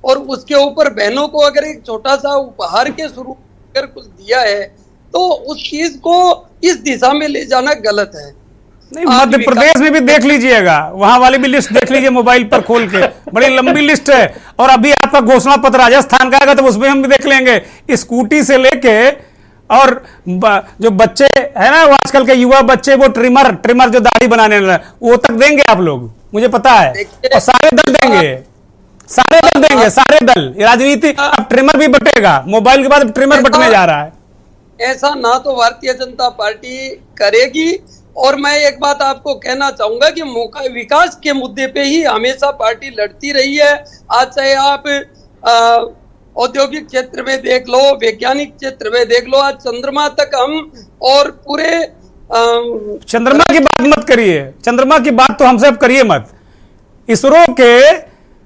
और उसके ऊपर बहनों को अगर एक छोटा सा उपहार के स्वरूप अगर कुछ दिया है, तो उस चीज को इस दिशा में ले जाना गलत है। नहीं, मध्य प्रदेश में भी देख लीजिएगा, वहां वाली भी लिस्ट देख लीजिए मोबाइल पर खोल के, बड़ी लंबी लिस्ट है। और अभी आपका घोषणा पत्र राजस्थान का आएगा तो उसमें हम भी देख लेंगे, स्कूटी से लेके, और जो बच्चे है ना, वो आजकल के युवा बच्चे, वो ट्रिमर जो दाढ़ी बनाने वाला, वो तक देंगे आप लोग, मुझे पता है। और सारे दल देंगे, सारे दल। राजनीति अब ट्रिमर भी बटेगा, मोबाइल के बाद ट्रिमर बटने जा रहा है। ऐसा ना तो भारतीय जनता पार्टी करेगी। और मैं एक बात आपको कहना चाहूंगा कि विकास के मुद्दे पे ही हमेशा पार्टी लड़ती रही है। आज चाहे आप औद्योगिक क्षेत्र में देख लो, वैज्ञानिक क्षेत्र में देख लो, आज चंद्रमा तक हम, और पूरे चंद्रमा की बात मत करिए, चंद्रमा की बात तो हमसे अब करिए मत। इसरो के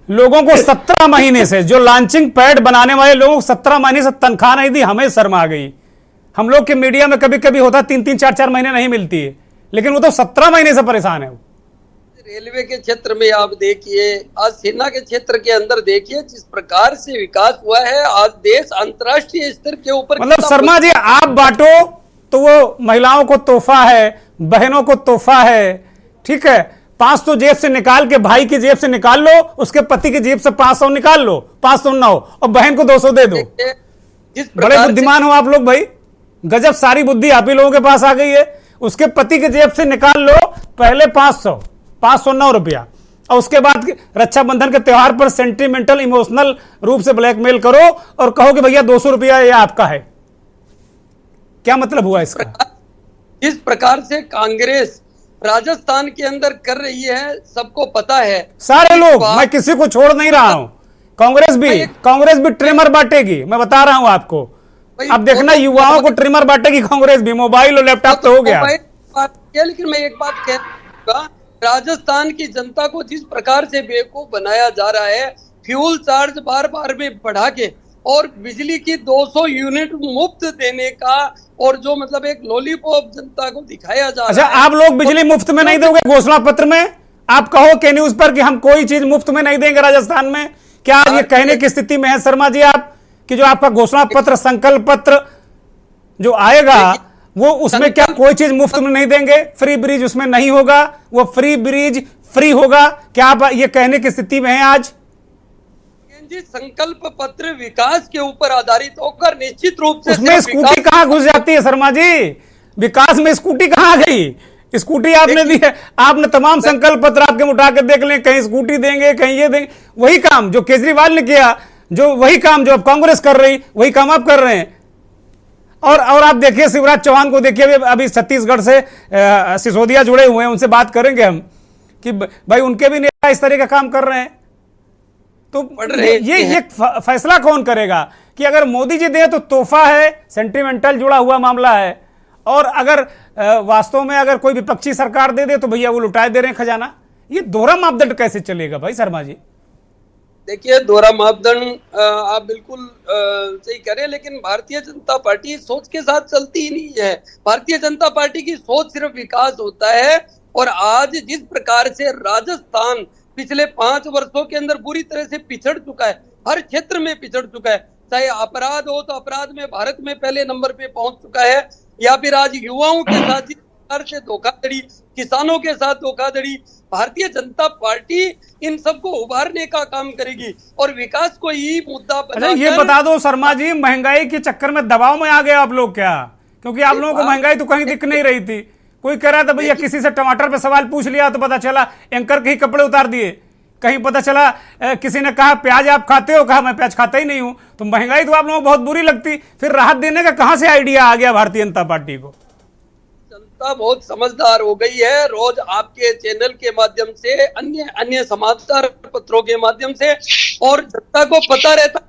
लोगों को 17 महीने से, जो लॉन्चिंग पैड बनाने वाले लोगों को 17 महीने से तनख्वाह नहीं दी, हमें शर्म आ गई। हम लोग के मीडिया में कभी कभी होता 3-3, 4-4 महीने नहीं मिलती है, लेकिन वो तो 17 महीने से परेशान है। रेलवे के क्षेत्र में आप देखिए, आज सेना के क्षेत्र के अंदर देखिए, जिस प्रकार से विकास हुआ है, आज देश अंतर्राष्ट्रीय स्तर के ऊपर, मतलब शर्मा जी, आप बांटो तो वो महिलाओं को तोहफा है, बहनों को तोहफा है, ठीक है। 500 जेब से निकाल के, भाई की जेब से निकाल लो, उसके पति की जेब से 500 निकाल लो, 500 ना हो, और बहन को 200 दे दो। बड़े बुद्धिमान हो आप लोग भाई, गजब सारी बुद्धि आप ही लोगों के पास आ गई है। उसके पति की जेब से निकाल लो पहले 509 रुपया, और उसके बाद रक्षाबंधन के त्योहार पर सेंटिमेंटल इमोशनल रूप से ब्लैकमेल करो और कहो कि भैया 200 रुपया ये आपका है। क्या मतलब हुआ इसका? जिस प्रकार से कांग्रेस राजस्थान के अंदर कर रही है, सबको पता है, सारे लोग, मैं किसी को छोड़ नहीं रहा हूं। कांग्रेस भी ट्रिमर बांटेगी, मैं बता रहा हूं आपको। अब देखना, युवाओं को ट्रिमर बांटेगी कांग्रेस भी, मोबाइल और लैपटॉप तो हो गया। लेकिन मैं एक बात कहूंगा, राजस्थान की जनता को जिस प्रकार से बेवकूफ बनाया जा रहा है, फ्यूल चार्ज बार बार में बढ़ा के और बिजली की 200 यूनिट मुफ्त देने का, और जो मतलब एक लॉलीपॉप जनता को दिखाया जा रहा है। आप लोग बिजली मुफ्त में नहीं दोगे? घोषणा पत्र में आप कहो के न्यूज पर कि हम कोई चीज मुफ्त में नहीं देंगे राजस्थान में। क्या ये कहने की स्थिति में है शर्मा जी आप कि जो आपका घोषणा पत्र, संकल्प पत्र जो आएगा, वो उसमें क्या कोई चीज मुफ्त में नहीं देंगे? फ्री ब्रिज उसमें नहीं होगा, वो फ्री ब्रिज फ्री होगा। क्या आप ये कहने की स्थिति में है आज? जी, संकल्प पत्र विकास के ऊपर आधारित होकर निश्चित रूप से उसमें स्कूटी कहां घुस जाती है शर्मा जी? विकास में स्कूटी कहां गई? स्कूटी आपने दी है, आपने तमाम संकल्प पत्र आपके उठा के देख लें, कहीं स्कूटी देंगे, कहीं ये देंगे। वही काम जो केजरीवाल ने किया, जो वही काम जो अब कांग्रेस कर रही, वही काम आप कर रहे हैं। और आप देखिए शिवराज चौहान को देखिए, अभी छत्तीसगढ़ से सिसोदिया जुड़े हुए हैं, उनसे बात करेंगे हम कि भाई उनके भी नेता इस तरह का काम कर रहे हैं। तो ये फैसला कौन करेगा कि अगर मोदी जी दे तो तोहफा है, सेंटिमेंटल जुड़ा हुआ मामला है, और अगर वास्तव में अगर कोई विपक्षी सरकार दे दे तो भैया वो लुटाए दे रहे हैं खजाना। ये दोहरा मापदंड कैसे चलेगा भाई शर्मा जी? देखिए, दोहरा मापदंड आप बिल्कुल सही कह रहे हैं, लेकिन भारतीय जनता पार्टी सोच के साथ चलती ही नहीं है। भारतीय जनता पार्टी की सोच सिर्फ विकास होता है, और आज जिस प्रकार से राजस्थान पिछले 5 वर्षों के अंदर पूरी तरह से पिछड़ चुका है, हर क्षेत्र में पिछड़ चुका है, चाहे अपराध हो तो अपराध में भारत में पहले नंबर पे पहुंच चुका है, या फिर आज युवाओं के साथ जिस प्रकार से धोखाधड़ी, किसानों के साथ धोखाधड़ी, भारतीय जनता पार्टी इन सबको उभारने का काम करेगी और विकास को ही मुद्दा बनाकर। ये बता दो शर्मा जी, महंगाई के चक्कर में दबाव में आ गए आप लोग क्या? क्योंकि आप लोगों को महंगाई तो कहीं दिख नहीं रही थी। कोई कह रहा था भैया, किसी से टमाटर पे सवाल पूछ लिया तो पता चला एंकर के ही कपड़े उतार दिए। कहीं पता चला किसी ने कहा प्याज आप खाते हो, कहा मैं प्याज खाता ही नहीं हूं। तो महंगाई तो आप लोगों को बहुत बुरी लगती, फिर राहत देने का कहां से आइडिया आ गया भारतीय जनता पार्टी को? जनता बहुत समझदार हो गई है। रोज आपके चैनल के माध्यम से, अन्य समाचार पत्रों के माध्यम से, और जनता को पता रहता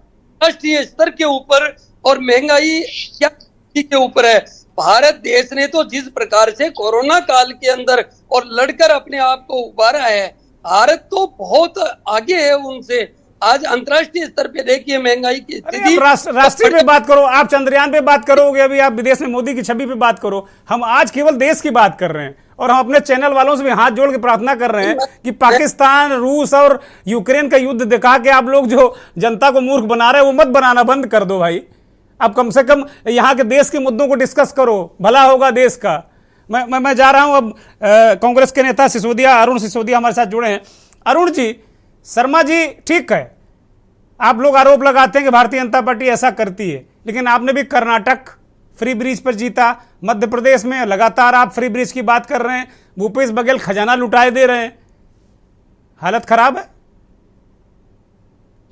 राष्ट्रीय स्तर के ऊपर और महंगाई क्या के ऊपर है। भारत देश ने तो जिस प्रकार से कोरोना काल के अंदर और लड़कर अपने आप को उबारा है, भारत तो बहुत आगे है उनसे। आज अंतर्राष्ट्रीय स्तर पे देखिए महंगाई की स्थिति। राष्ट्रीय पे बात करो, आप चंद्रयान पे बात करोगे, अभी आप विदेश में मोदी की छवि पे बात करो। हम आज केवल देश की बात कर रहे हैं, और हम अपने चैनल वालों से भी हाथ जोड़ के प्रार्थना कर रहे हैं कि पाकिस्तान, रूस और यूक्रेन का युद्ध दिखा के आप लोग जो जनता को मूर्ख बना रहे हैं, वो मत बनाना बंद कर दो भाई। अब कम से कम यहाँ के देश के मुद्दों को डिस्कस करो, भला होगा देश का। मैं जा रहा हूं अब। कांग्रेस के नेता सिसोदिया, अरुण सिसोदिया हमारे साथ जुड़े हैं। अरुण जी, शर्मा जी ठीक है, आप लोग आरोप लगाते हैं कि भारतीय जनता पार्टी ऐसा करती है, लेकिन आपने भी कर्नाटक फ्री ब्रिज पर जीता, मध्य प्रदेश में लगातार आप फ्री ब्रिज की बात कर रहे हैं, भूपेश बघेल खजाना लुटाए दे रहे हैं। हालत खराब है।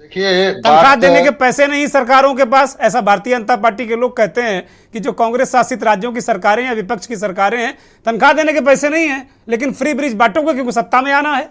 देखिए, तनख्वाह देने के पैसे नहीं सरकारों के पास, ऐसा भारतीय जनता पार्टी के लोग कहते हैं कि जो कांग्रेस शासित राज्यों की सरकारें या विपक्ष की सरकारें हैं, तनख्वाह देने के पैसे नहीं है, लेकिन फ्री ब्रिज बांटोगे क्योंकि सत्ता में आना है।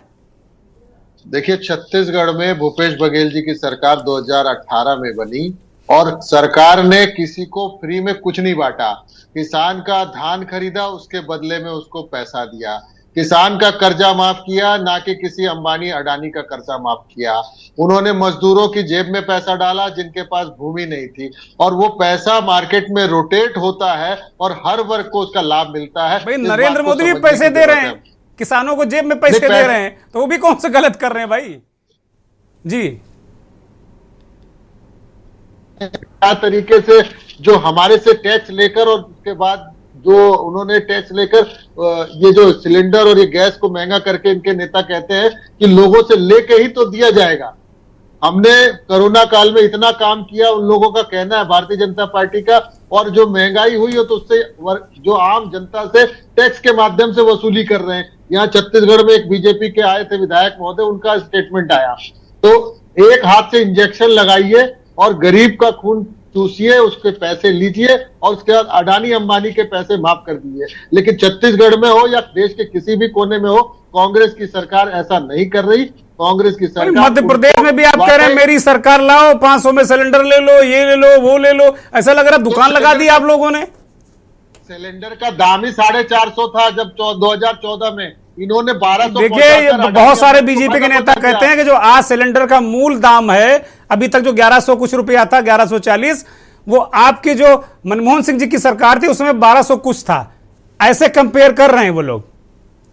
देखिए, छत्तीसगढ़ में भूपेश बघेल जी की सरकार 2018 में बनी, और सरकार ने किसी को फ्री में कुछ नहीं बांटा। किसान का धान खरीदा, उसके बदले में उसको पैसा दिया। किसान का कर्जा माफ किया, ना कि किसी अंबानी अडानी का कर्जा माफ किया। उन्होंने मजदूरों की जेब में पैसा डाला जिनके पास भूमि नहीं थी, और वो पैसा मार्केट में रोटेट होता है और हर वर्ग को उसका लाभ मिलता है। भाई इस नरेंद्र बात को मोदी भी समझने पैसे की दे जरूरत रहे है। हैं, किसानों को जेब में पैसे नहीं, दे रहे हैं, तो वो भी कौन सा गलत कर रहे हैं भाई? जी, क्या तरीके से जो हमारे से टैक्स लेकर और उसके बाद जो उन्होंने टैक्स लेकर ये जो सिलेंडर और ये गैस को महंगा करके इनके नेता कहते हैं कि लोगों से लेके ही तो दिया जाएगा। हमने कोरोना काल में इतना काम किया, उन लोगों का कहना है भारतीय जनता पार्टी का, और जो महंगाई हुई हो तो उससे जो आम जनता से टैक्स के माध्यम से वसूली कर रहे हैं। यहाँ छत्तीसगढ़ में एक बीजेपी के आए थे विधायक महोदय, उनका स्टेटमेंट आया। तो एक हाथ से इंजेक्शन लगाइए और गरीब का खून चूसिए, उसके पैसे लीजिए और उसके बाद अडानी अंबानी के पैसे माफ कर दीजिए। लेकिन छत्तीसगढ़ में हो या देश के किसी भी कोने में हो, कांग्रेस की सरकार ऐसा नहीं कर रही। कांग्रेस की सरकार, मध्य प्रदेश में भी आप कह रहे हैं मेरी सरकार लाओ, 500 में सिलेंडर ले लो, ये ले लो, वो ले लो, ऐसा लग रहा है दुकान लगा दी आप लोगों ने। सिलेंडर का दाम ही 450 था जब 2014 में, इन्होंने 1200। देखिए बहुत सारे बीजेपी के नेता कहते हैं कि जो आज सिलेंडर का मूल दाम है, अभी तक जो 1100 कुछ रुपया था, 1140, वो आपकी जो मनमोहन सिंह जी की सरकार थी उसमें 1200 कुछ था। ऐसे कंपेयर कर रहे हैं वो लोग।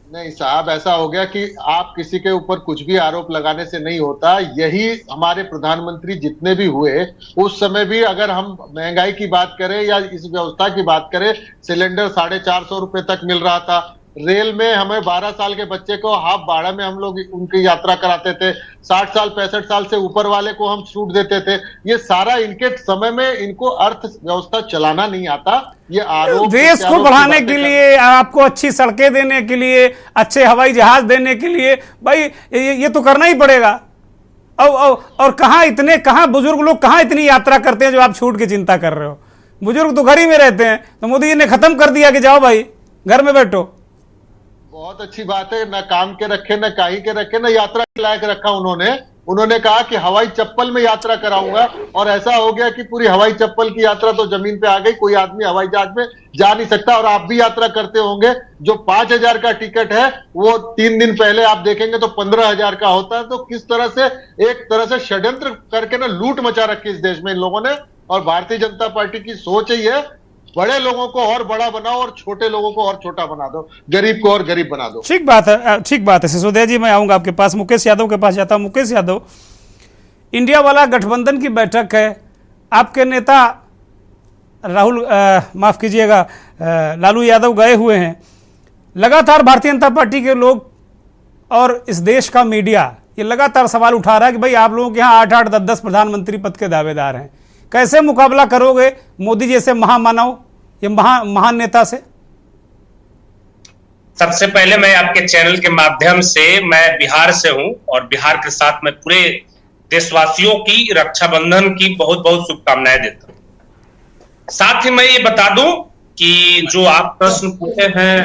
नहीं साहब, ऐसा हो गया कि आप किसी के ऊपर कुछ भी आरोप लगाने से नहीं होता। यही हमारे प्रधानमंत्री जितने भी हुए उस समय भी, अगर हम महंगाई की बात करें या इस व्यवस्था की बात करें, सिलेंडर 450 रुपए तक मिल रहा था। रेल में हमें 12 साल के बच्चे को हाफ भाड़ा में हम लोग उनकी यात्रा कराते थे। 60 साल 65 साल से ऊपर वाले को हम छूट देते थे। ये सारा इनके समय में, इनको अर्थव्यवस्था चलाना नहीं आता। ये आरोप देश को बढ़ाने के लिए, आपको अच्छी सड़कें देने के लिए, अच्छे हवाई जहाज देने के लिए, भाई ये तो करना ही पड़ेगा। और कहाँ बुजुर्ग लोग कहाँ इतनी यात्रा करते हैं जो आप छूट की चिंता कर रहे हो? बुजुर्ग तो घर ही में रहते हैं। तो मोदी जी ने खत्म कर दिया कि जाओ भाई घर में बैठो। बहुत अच्छी बात है, ना काम के रखे, ना काही के रखे, ना यात्रा के लायक रखा उन्होंने कहा कि हवाई चप्पल में यात्रा कराऊंगा, और ऐसा हो गया कि पूरी हवाई चप्पल की यात्रा तो जमीन पे आ गई। कोई आदमी हवाई जहाज में जा नहीं सकता। और आप भी यात्रा करते होंगे, जो 5000 का टिकट है वो 3 दिन पहले आप देखेंगे तो 15000 का होता है। तो किस तरह से, एक तरह से षड्यंत्र करके ना लूट मचा रखी इस देश में इन लोगों ने। और भारतीय जनता पार्टी की सोच ही है, बड़े लोगों को और बड़ा बनाओ और छोटे लोगों को और छोटा बना दो, गरीब को और गरीब बना दो। ठीक बात है सिसोदिया जी। मैं आऊंगा आपके पास, मुकेश यादव के पास जाता हूं। मुकेश यादव, इंडिया वाला गठबंधन की बैठक है, आपके नेता माफ कीजिएगा लालू यादव गए हुए हैं। लगातार भारतीय जनता पार्टी के लोग और इस देश का मीडिया ये लगातार सवाल उठा रहा है कि भाई आप लोगों के यहाँ 8-8, 10-10 प्रधानमंत्री पद के दावेदार हैं, कैसे मुकाबला करोगे मोदी जैसे महामानव, ये महान नेता से? सबसे पहले मैं आपके चैनल के माध्यम से, मैं बिहार से हूं और बिहार के साथ मैं पूरे देशवासियों की रक्षाबंधन की बहुत बहुत शुभकामनाएं देता हूं। साथ ही मैं ये बता दूं कि जो आप प्रश्न पूछे हैं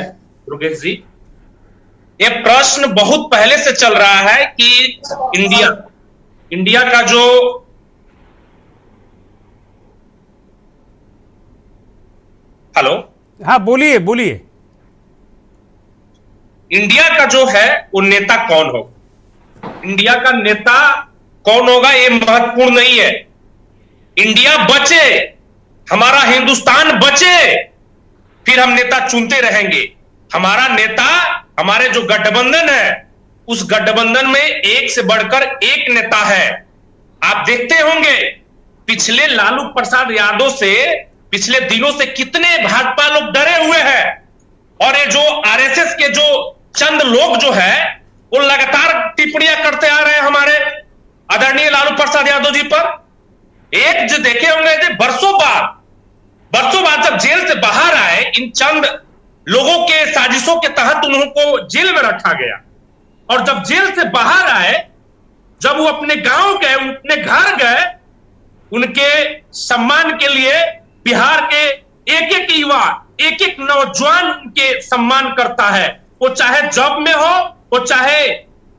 योगेश जी, ये प्रश्न बहुत पहले से चल रहा है कि इंडिया का जो हेलो, हाँ बोलिए। इंडिया का जो है वो नेता कौन होगा, इंडिया का नेता कौन होगा ये महत्वपूर्ण नहीं है। इंडिया बचे, हमारा हिंदुस्तान बचे, फिर हम नेता चुनते रहेंगे। हमारा नेता, हमारे जो गठबंधन है, उस गठबंधन में एक से बढ़कर एक नेता है। आप देखते होंगे पिछले लालू प्रसाद यादव से पिछले दिनों से कितने भाजपा लोग डरे हुए हैं, और ये जो आरएसएस के जो चंद लोग जो है वो लगातार टिप्पणियां करते आ रहे हैं हमारे आदरणीय लालू प्रसाद यादव जी पर। एक जो देखे होंगे बरसों बाद जब जेल से बाहर आए, इन चंद लोगों के साजिशों के तहत उनको जेल में रखा गया, और जब जेल से बाहर आए, जब वो अपने गांव गए, अपने घर गए, उनके सम्मान के लिए बिहार के एक एक युवा, एक एक नौजवान उनके सम्मान करता है। वो चाहे जॉब में हो, वो चाहे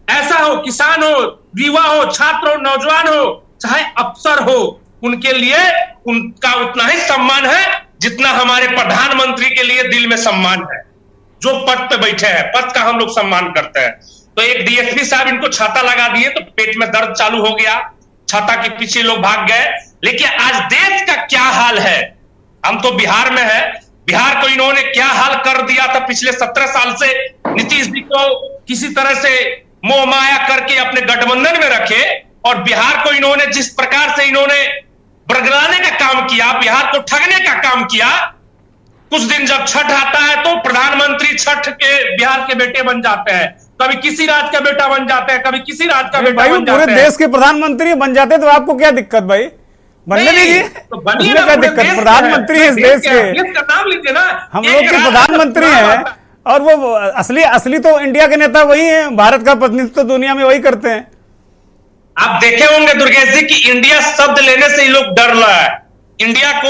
ऐसा हो, किसान हो, युवा हो, छात्र हो, नौजवान हो, चाहे अफसर हो, उनके लिए उनका उतना ही सम्मान है जितना हमारे प्रधानमंत्री के लिए दिल में सम्मान है। जो पद पे बैठे हैं, पद का हम लोग सम्मान करते हैं। तो एक डीएसपी साहब इनको छाता लगा दिए तो पेट में दर्द चालू हो गया, छाता के पीछे लोग भाग गए। लेकिन आज देश का क्या हाल है, हम तो बिहार में है, बिहार को इन्होंने क्या हाल कर दिया था पिछले 17 साल से। नीतीश जी को किसी तरह से मोह माया करके अपने गठबंधन में रखे और बिहार को इन्होंने जिस प्रकार से इन्होंने बरगलाने का काम किया, बिहार को ठगने का काम किया। कुछ दिन जब छठ आता है तो प्रधानमंत्री छठ के बिहार के बेटे बन जाते हैं, कभी किसी राज्य का बेटा बन जाते हैं, कभी किसी राज्य का बेटा बन जाते हैं। पूरे देश के प्रधानमंत्री बन जाते तो आपको क्या दिक्कत भाई? बनने दीजिए, तो बनिए उसमें ना, क्या पूरे दिक्कत? देश प्रधानमंत्री है इस देश के, देश का नाम लीजिए ना, हम लोग के प्रधानमंत्री हैं। और वो असली तो इंडिया के नेता वही हैं, भारत का प्रतिनिधित्व तो दुनिया में वही करते हैं। आप देखे होंगे दुर्गेश जी कि इंडिया शब्द लेने से ही लोग डर रहा है। इंडिया को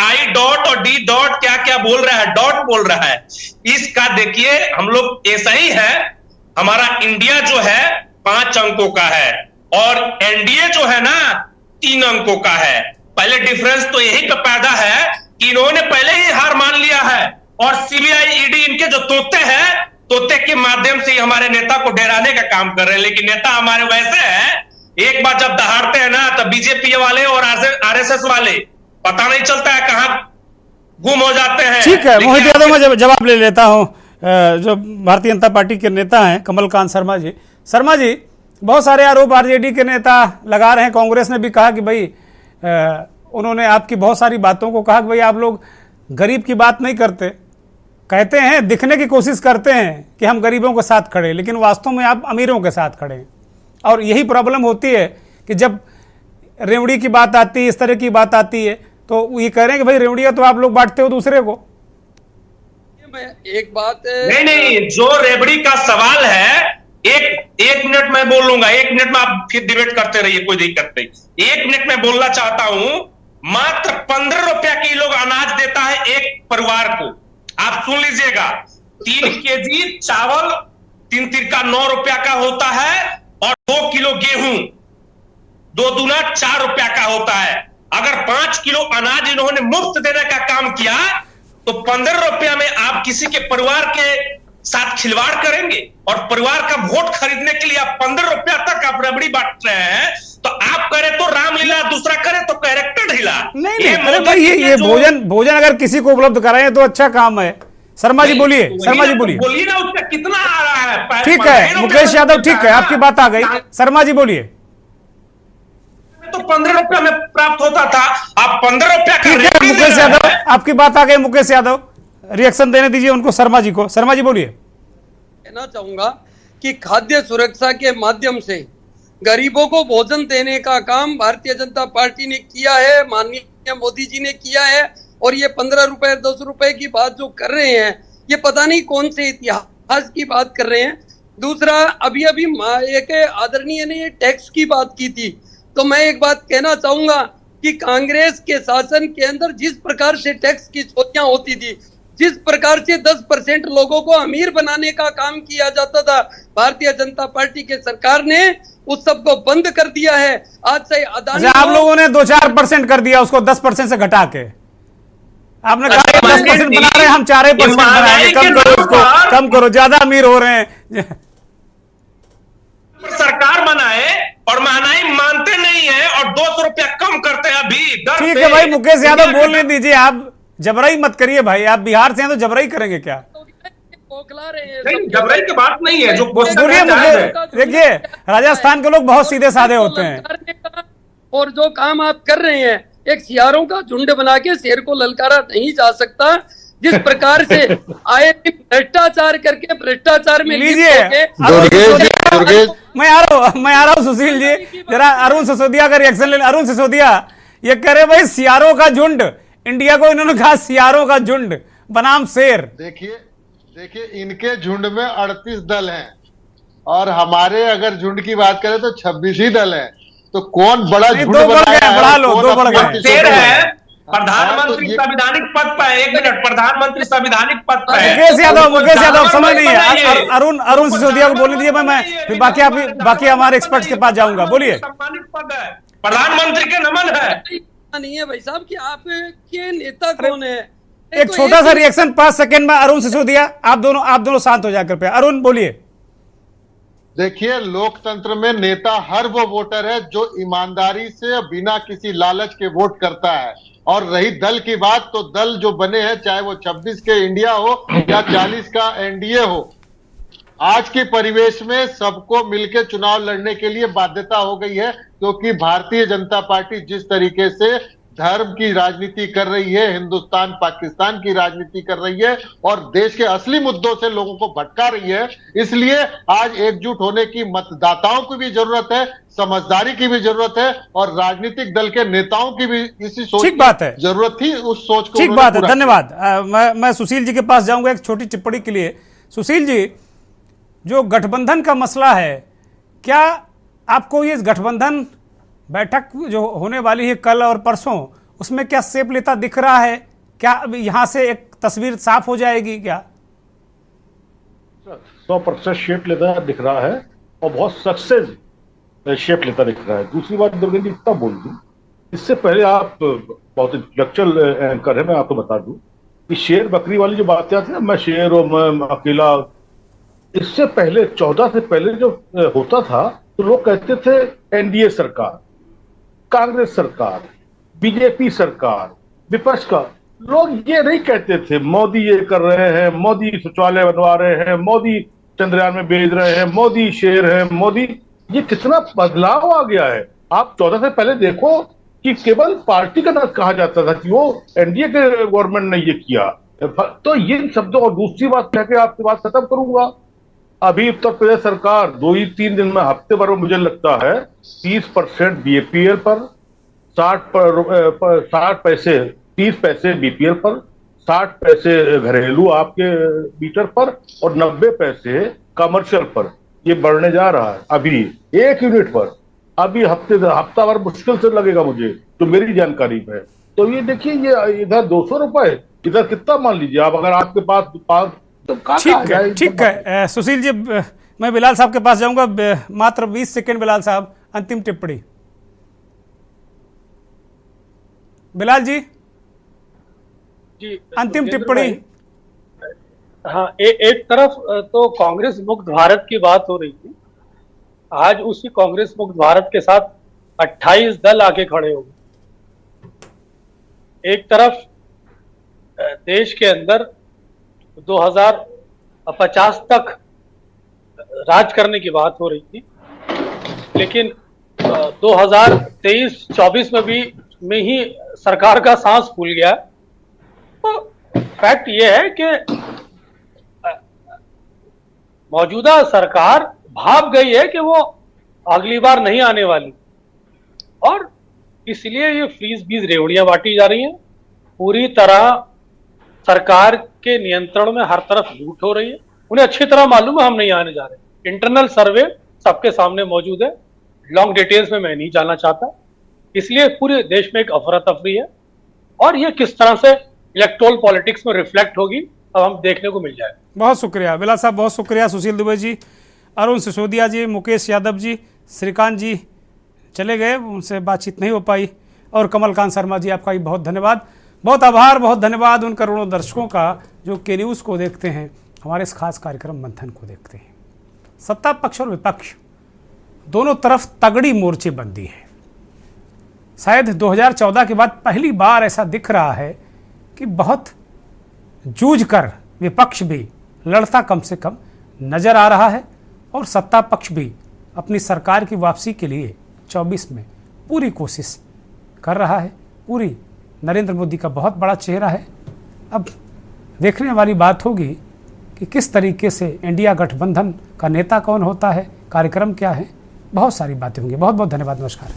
आई डॉट और डी डॉट क्या क्या बोल रहा है, डॉट बोल रहा है। इसका देखिए हम लोग ऐसा ही है, हमारा इंडिया जो है 5 अंकों का है और एनडीए जो है ना 3 अंकों का है। पहले डिफरेंस तो यही पे पैदा है कि इन्होंने पहले ही हार मान लिया है और सीबीआई ईडी इनके जो तोते हैं, तोते के माध्यम से ही हमारे नेता को डराने का काम कर रहे हैं। लेकिन नेता हमारे वैसे हैं, एक बार जब दहाड़ते हैं ना तब बीजेपी वाले और आरएसएस वाले पता नहीं चलता है कहां गुम हो जाते हैं। ठीक है, मोहित यादव मैं जवाब ले लेता हूं। जो भारतीय जनता पार्टी के नेता हैं कमलकांत शर्मा जी, बहुत सारे आरोप आरजेडी के नेता लगा रहे हैं। कांग्रेस ने भी कहा कि भाई उन्होंने आपकी बहुत सारी बातों को कहा कि भाई आप लोग गरीब की बात नहीं करते, कहते हैं दिखने की कोशिश करते हैं कि हम गरीबों के साथ खड़े, लेकिन वास्तव में आप अमीरों के साथ खड़े हैं। और यही प्रॉब्लम होती है कि जब रेवड़ी की बात आती है, इस तरह की बात आती है, तो ये कह रहे हैं कि भाई रेवड़िया तो आप लोग बांटते हो दूसरे को। मैं एक बात नहीं, जो रेवड़ी का सवाल है, एक मिनट मैं बोल लूंगा, 1 मिनट में आप फिर डिबेट करते रहिए, कोई दिक्कत नहीं। 1 मिनट में बोलना चाहता हूं, मात्र 15 रुपया किलो अनाज देता है एक परिवार को। आप सुन लीजिएगा, 3 केजी चावल 3 तिरका 9 रुपया का होता है और 2 किलो गेहूं 2 दूना 4 रुपया का होता है। अगर 5 किलो अनाज इन्होंने मुफ्त देने का काम किया तो 15 रुपया में आप किसी के परिवार के साथ खिलवाड़ करेंगे? और परिवार का वोट खरीदने के लिए आप 15 रुपया तक आप रबड़ी बांट रहे हैं, तो आप करे तो रामलीला, दूसरा करे तो कैरेक्टर ढीला। नहीं, अरे भाई ये भोजन अगर किसी को उपलब्ध कराएं तो अच्छा काम है। शर्मा जी बोलिए, शर्मा जी बोलिए। बोलिए ना, उसका कितना आ रहा है? ठीक है मुकेश यादव, ठीक है आपकी बात आ गई। शर्मा जी बोलिए। तो 15 रुपया में प्राप्त होता था, आप 15 रुपया का ठीक है मुकेश यादव, आपकी बात आ गई। मुकेश यादव रिएक्शन देने दीजिए उनको, शर्मा जी को। शर्मा जी बोलिए। कहना चाहूंगा कि खाद्य सुरक्षा के माध्यम से गरीबों को भोजन देने का काम भारतीय जनता पार्टी ने किया है, माननीय मोदी जी ने किया है। और ये 15 रुपए 10 रुपए की बात जो कर रहे हैं, ये पता नहीं कौन से इतिहास की बात कर रहे हैं। दूसरा, अभी एक आदरणीय ने ये टैक्स की बात की थी, तो मैं एक बात कहना चाहूंगा कि कांग्रेस के शासन के अंदर जिस प्रकार से टैक्स की चोरियां होती थी, जिस प्रकार से 10% लोगों को अमीर बनाने का काम किया जाता था, भारतीय जनता पार्टी के सरकार ने उस सब को बंद कर दिया है। आज से अदानी, आप लोगों ने 2-4% कर दिया उसको, 10% से घटा के। आपने कहा 10% बना रहे हैं, हम 4% बनाएंगे। कम करो उसको, कम करो, ज्यादा अमीर हो रहे हैं। सरकार बनाए और महंगाई मानते नहीं है और 200 रुपया कम करते हैं अभी। ठीक है भाई मुकेश यादव बोलने दीजिए, आप जबराई मत करिए भाई। आप बिहार से हैं तो जबराई करेंगे क्या? जबराई की बात नहीं है जो बोलिए मुकेश। देखिए राजस्थान के लोग बहुत सीधे साधे होते हैं। और जो काम आप कर रहे हैं, एक सियारों का झुंड बना के शेर को ललकारा नहीं जा सकता। जिस प्रकार से आए भ्रष्टाचार करके भ्रष्टाचार में लीजिए। मैं आ रहा हूँ सुशील जी, जरा अरुण सिसोदिया का रिएक्शन ले। अरुण सिसोदिया ये कह रहे भाई सियारों का झुंड, इंडिया को इन्होंने कहा सियारों का झुंड बनाम शेर। देखिए इनके झुंड में 38 दल हैं और हमारे अगर झुंड की बात करें तो 26 ही दल हैं। तो कौन बड़ा झुंड बढ़ा लो, 2 बढ़ गए। शेर है प्रधानमंत्री संवैधानिक पद पर। 1 मिनट, प्रधानमंत्री संवैधानिक पद पर। मुकेश यादव समझ नहीं है। अरुण सिसोदिया को बोलने दीजिए, मैं फिर बाकी हमारे एक्सपर्ट्स के पास जाऊंगा। बोलिए। सम्मानित पद है, प्रधानमंत्री के नमन है। नहीं है भाई साहब कि आपके नेता कौन है? एक छोटा सा रिएक्शन 5 सेकंड में अरुण सिसोदिया, आप दोनों शांत हो जाकर पे। अरुण बोलिए। देखिए, लोकतंत्र में नेता हर वो वोटर है जो ईमानदारी से बिना किसी लालच के वोट करता है। और रही दल की बात, तो दल जो बने हैं, चाहे वो 26 के इंडिया हो या 40 का एनडीए हो, आज के परिवेश में सबको मिलकर चुनाव लड़ने के लिए बाध्यता हो गई है, क्योंकि भारतीय जनता पार्टी जिस तरीके से धर्म की राजनीति कर रही है, हिंदुस्तान पाकिस्तान की राजनीति कर रही है और देश के असली मुद्दों से लोगों को भटका रही है, इसलिए आज एकजुट होने की मतदाताओं की भी जरूरत है, समझदारी की भी जरूरत है और राजनीतिक दल के नेताओं की भी इसी सोच ठीक बात है, जरूरत थी। उस सोच को ठीक बात है, धन्यवाद। मैं सुशील जी के पास जाऊंगा एक छोटी टिप्पणी के लिए। सुशील जी, जो गठबंधन का मसला है, क्या आपको ये गठबंधन बैठक जो होने वाली है कल और परसों, उसमें क्या शेप लेता दिख रहा है? क्या अब यहां से एक तस्वीर साफ हो जाएगी क्या? 100% शेप लेता दिख रहा है और बहुत सक्सेस शेप लेता दिख रहा है। दूसरी बात दुर्गेश जी इतना बोल दूं, इससे पहले आप बहुत इंटेलेक्चुअल एंकर है, मैं आपको बता दूं कि शेर बकरी वाली जो बातें आती है ना, मैं शेर और मैं अकेला, इससे पहले 14 से पहले जो होता था तो लोग कहते थे एनडीए सरकार, कांग्रेस सरकार, बीजेपी सरकार, विपक्ष का। लोग ये नहीं कहते थे मोदी ये कर रहे हैं, मोदी शौचालय बनवा रहे हैं, मोदी चंद्रयान में भेज रहे हैं, मोदी शेर है, मोदी। ये कितना बदलाव आ गया है। आप 14 से पहले देखो कि केवल पार्टी का नाम कहा जाता था कि वो एनडीए के गवर्नमेंट ने ये किया। तो ये शब्दों, और दूसरी बात कह के आपकी बात खत्म करूंगा, अभी उत्तर प्रदेश सरकार 2-3 दिन में, हफ्ते भर में मुझे लगता है 30% बीएपीएल पर, 60 पैसे 30 पैसे बीपीएल पर, 60 पैसे घरेलू आपके मीटर पर और 90 पैसे कमर्शियल पर ये बढ़ने जा रहा है अभी 1 यूनिट पर। अभी हफ्ता भर मुश्किल से लगेगा मुझे, तो मेरी जानकारी में। तो ये देखिए, ये इधर 200 रुपए, इधर कितना मान लीजिए आप, अगर आपके पास तो ठीक है सुशील जी, मैं बिलाल साहब के पास जाऊंगा। मात्र 20 सेकंड बिलाल साहब, अंतिम टिप्पणी। बिलाल जी, अंतिम टिप्पणी। हाँ, एक तरफ तो कांग्रेस मुक्त भारत की बात हो रही थी, आज उसी कांग्रेस मुक्त भारत के साथ 28 दल आके खड़े हो गए। एक तरफ देश के अंदर 2050 तक राज करने की बात हो रही थी, लेकिन 2023-24 में ही सरकार का सांस फूल गया। तो फैक्ट ये है कि मौजूदा सरकार भाप गई है कि वो अगली बार नहीं आने वाली, और इसलिए ये फ्रीज बीज रेवड़ियां बांटी जा रही हैं। पूरी तरह सरकार के नियंत्रण में हर तरफ लूट हो रही है। उन्हें अच्छी तरह मालूम है हम नहीं आने जा रहे। इंटरनल सर्वे सबके सामने मौजूद है, लॉन्ग डिटेल्स में मैं नहीं जाना चाहता। इसलिए पूरे देश में एक अफरा तफरी है, और ये किस तरह से इलेक्टोरल पॉलिटिक्स में रिफ्लेक्ट होगी अब हम देखने को मिल जाएगा। बहुत शुक्रिया बिलाल साहब, बहुत शुक्रिया सुशील दुबे जी, अरुण सिसोदिया जी, मुकेश यादव जी, श्रीकांत जी चले गए, उनसे बातचीत नहीं हो पाई, और कमलकांत शर्मा जी आपका भी बहुत धन्यवाद, बहुत आभार, बहुत धन्यवाद उन करोड़ों दर्शकों का जो के न्यूज़ को देखते हैं, हमारे इस खास कार्यक्रम मंथन को देखते हैं। सत्ता पक्ष और विपक्ष दोनों तरफ तगड़ी मोर्चेबंदी है। शायद 2014 के बाद पहली बार ऐसा दिख रहा है कि बहुत जूझ कर विपक्ष भी लड़ता कम से कम नजर आ रहा है, और सत्ता पक्ष भी अपनी सरकार की वापसी के लिए 24 में पूरी कोशिश कर रहा है। पूरी नरेंद्र मोदी का बहुत बड़ा चेहरा है। अब देखने वाली बात होगी कि किस तरीके से इंडिया गठबंधन का नेता कौन होता है, कार्यक्रम क्या है, बहुत सारी बातें होंगी। बहुत बहुत धन्यवाद, नमस्कार।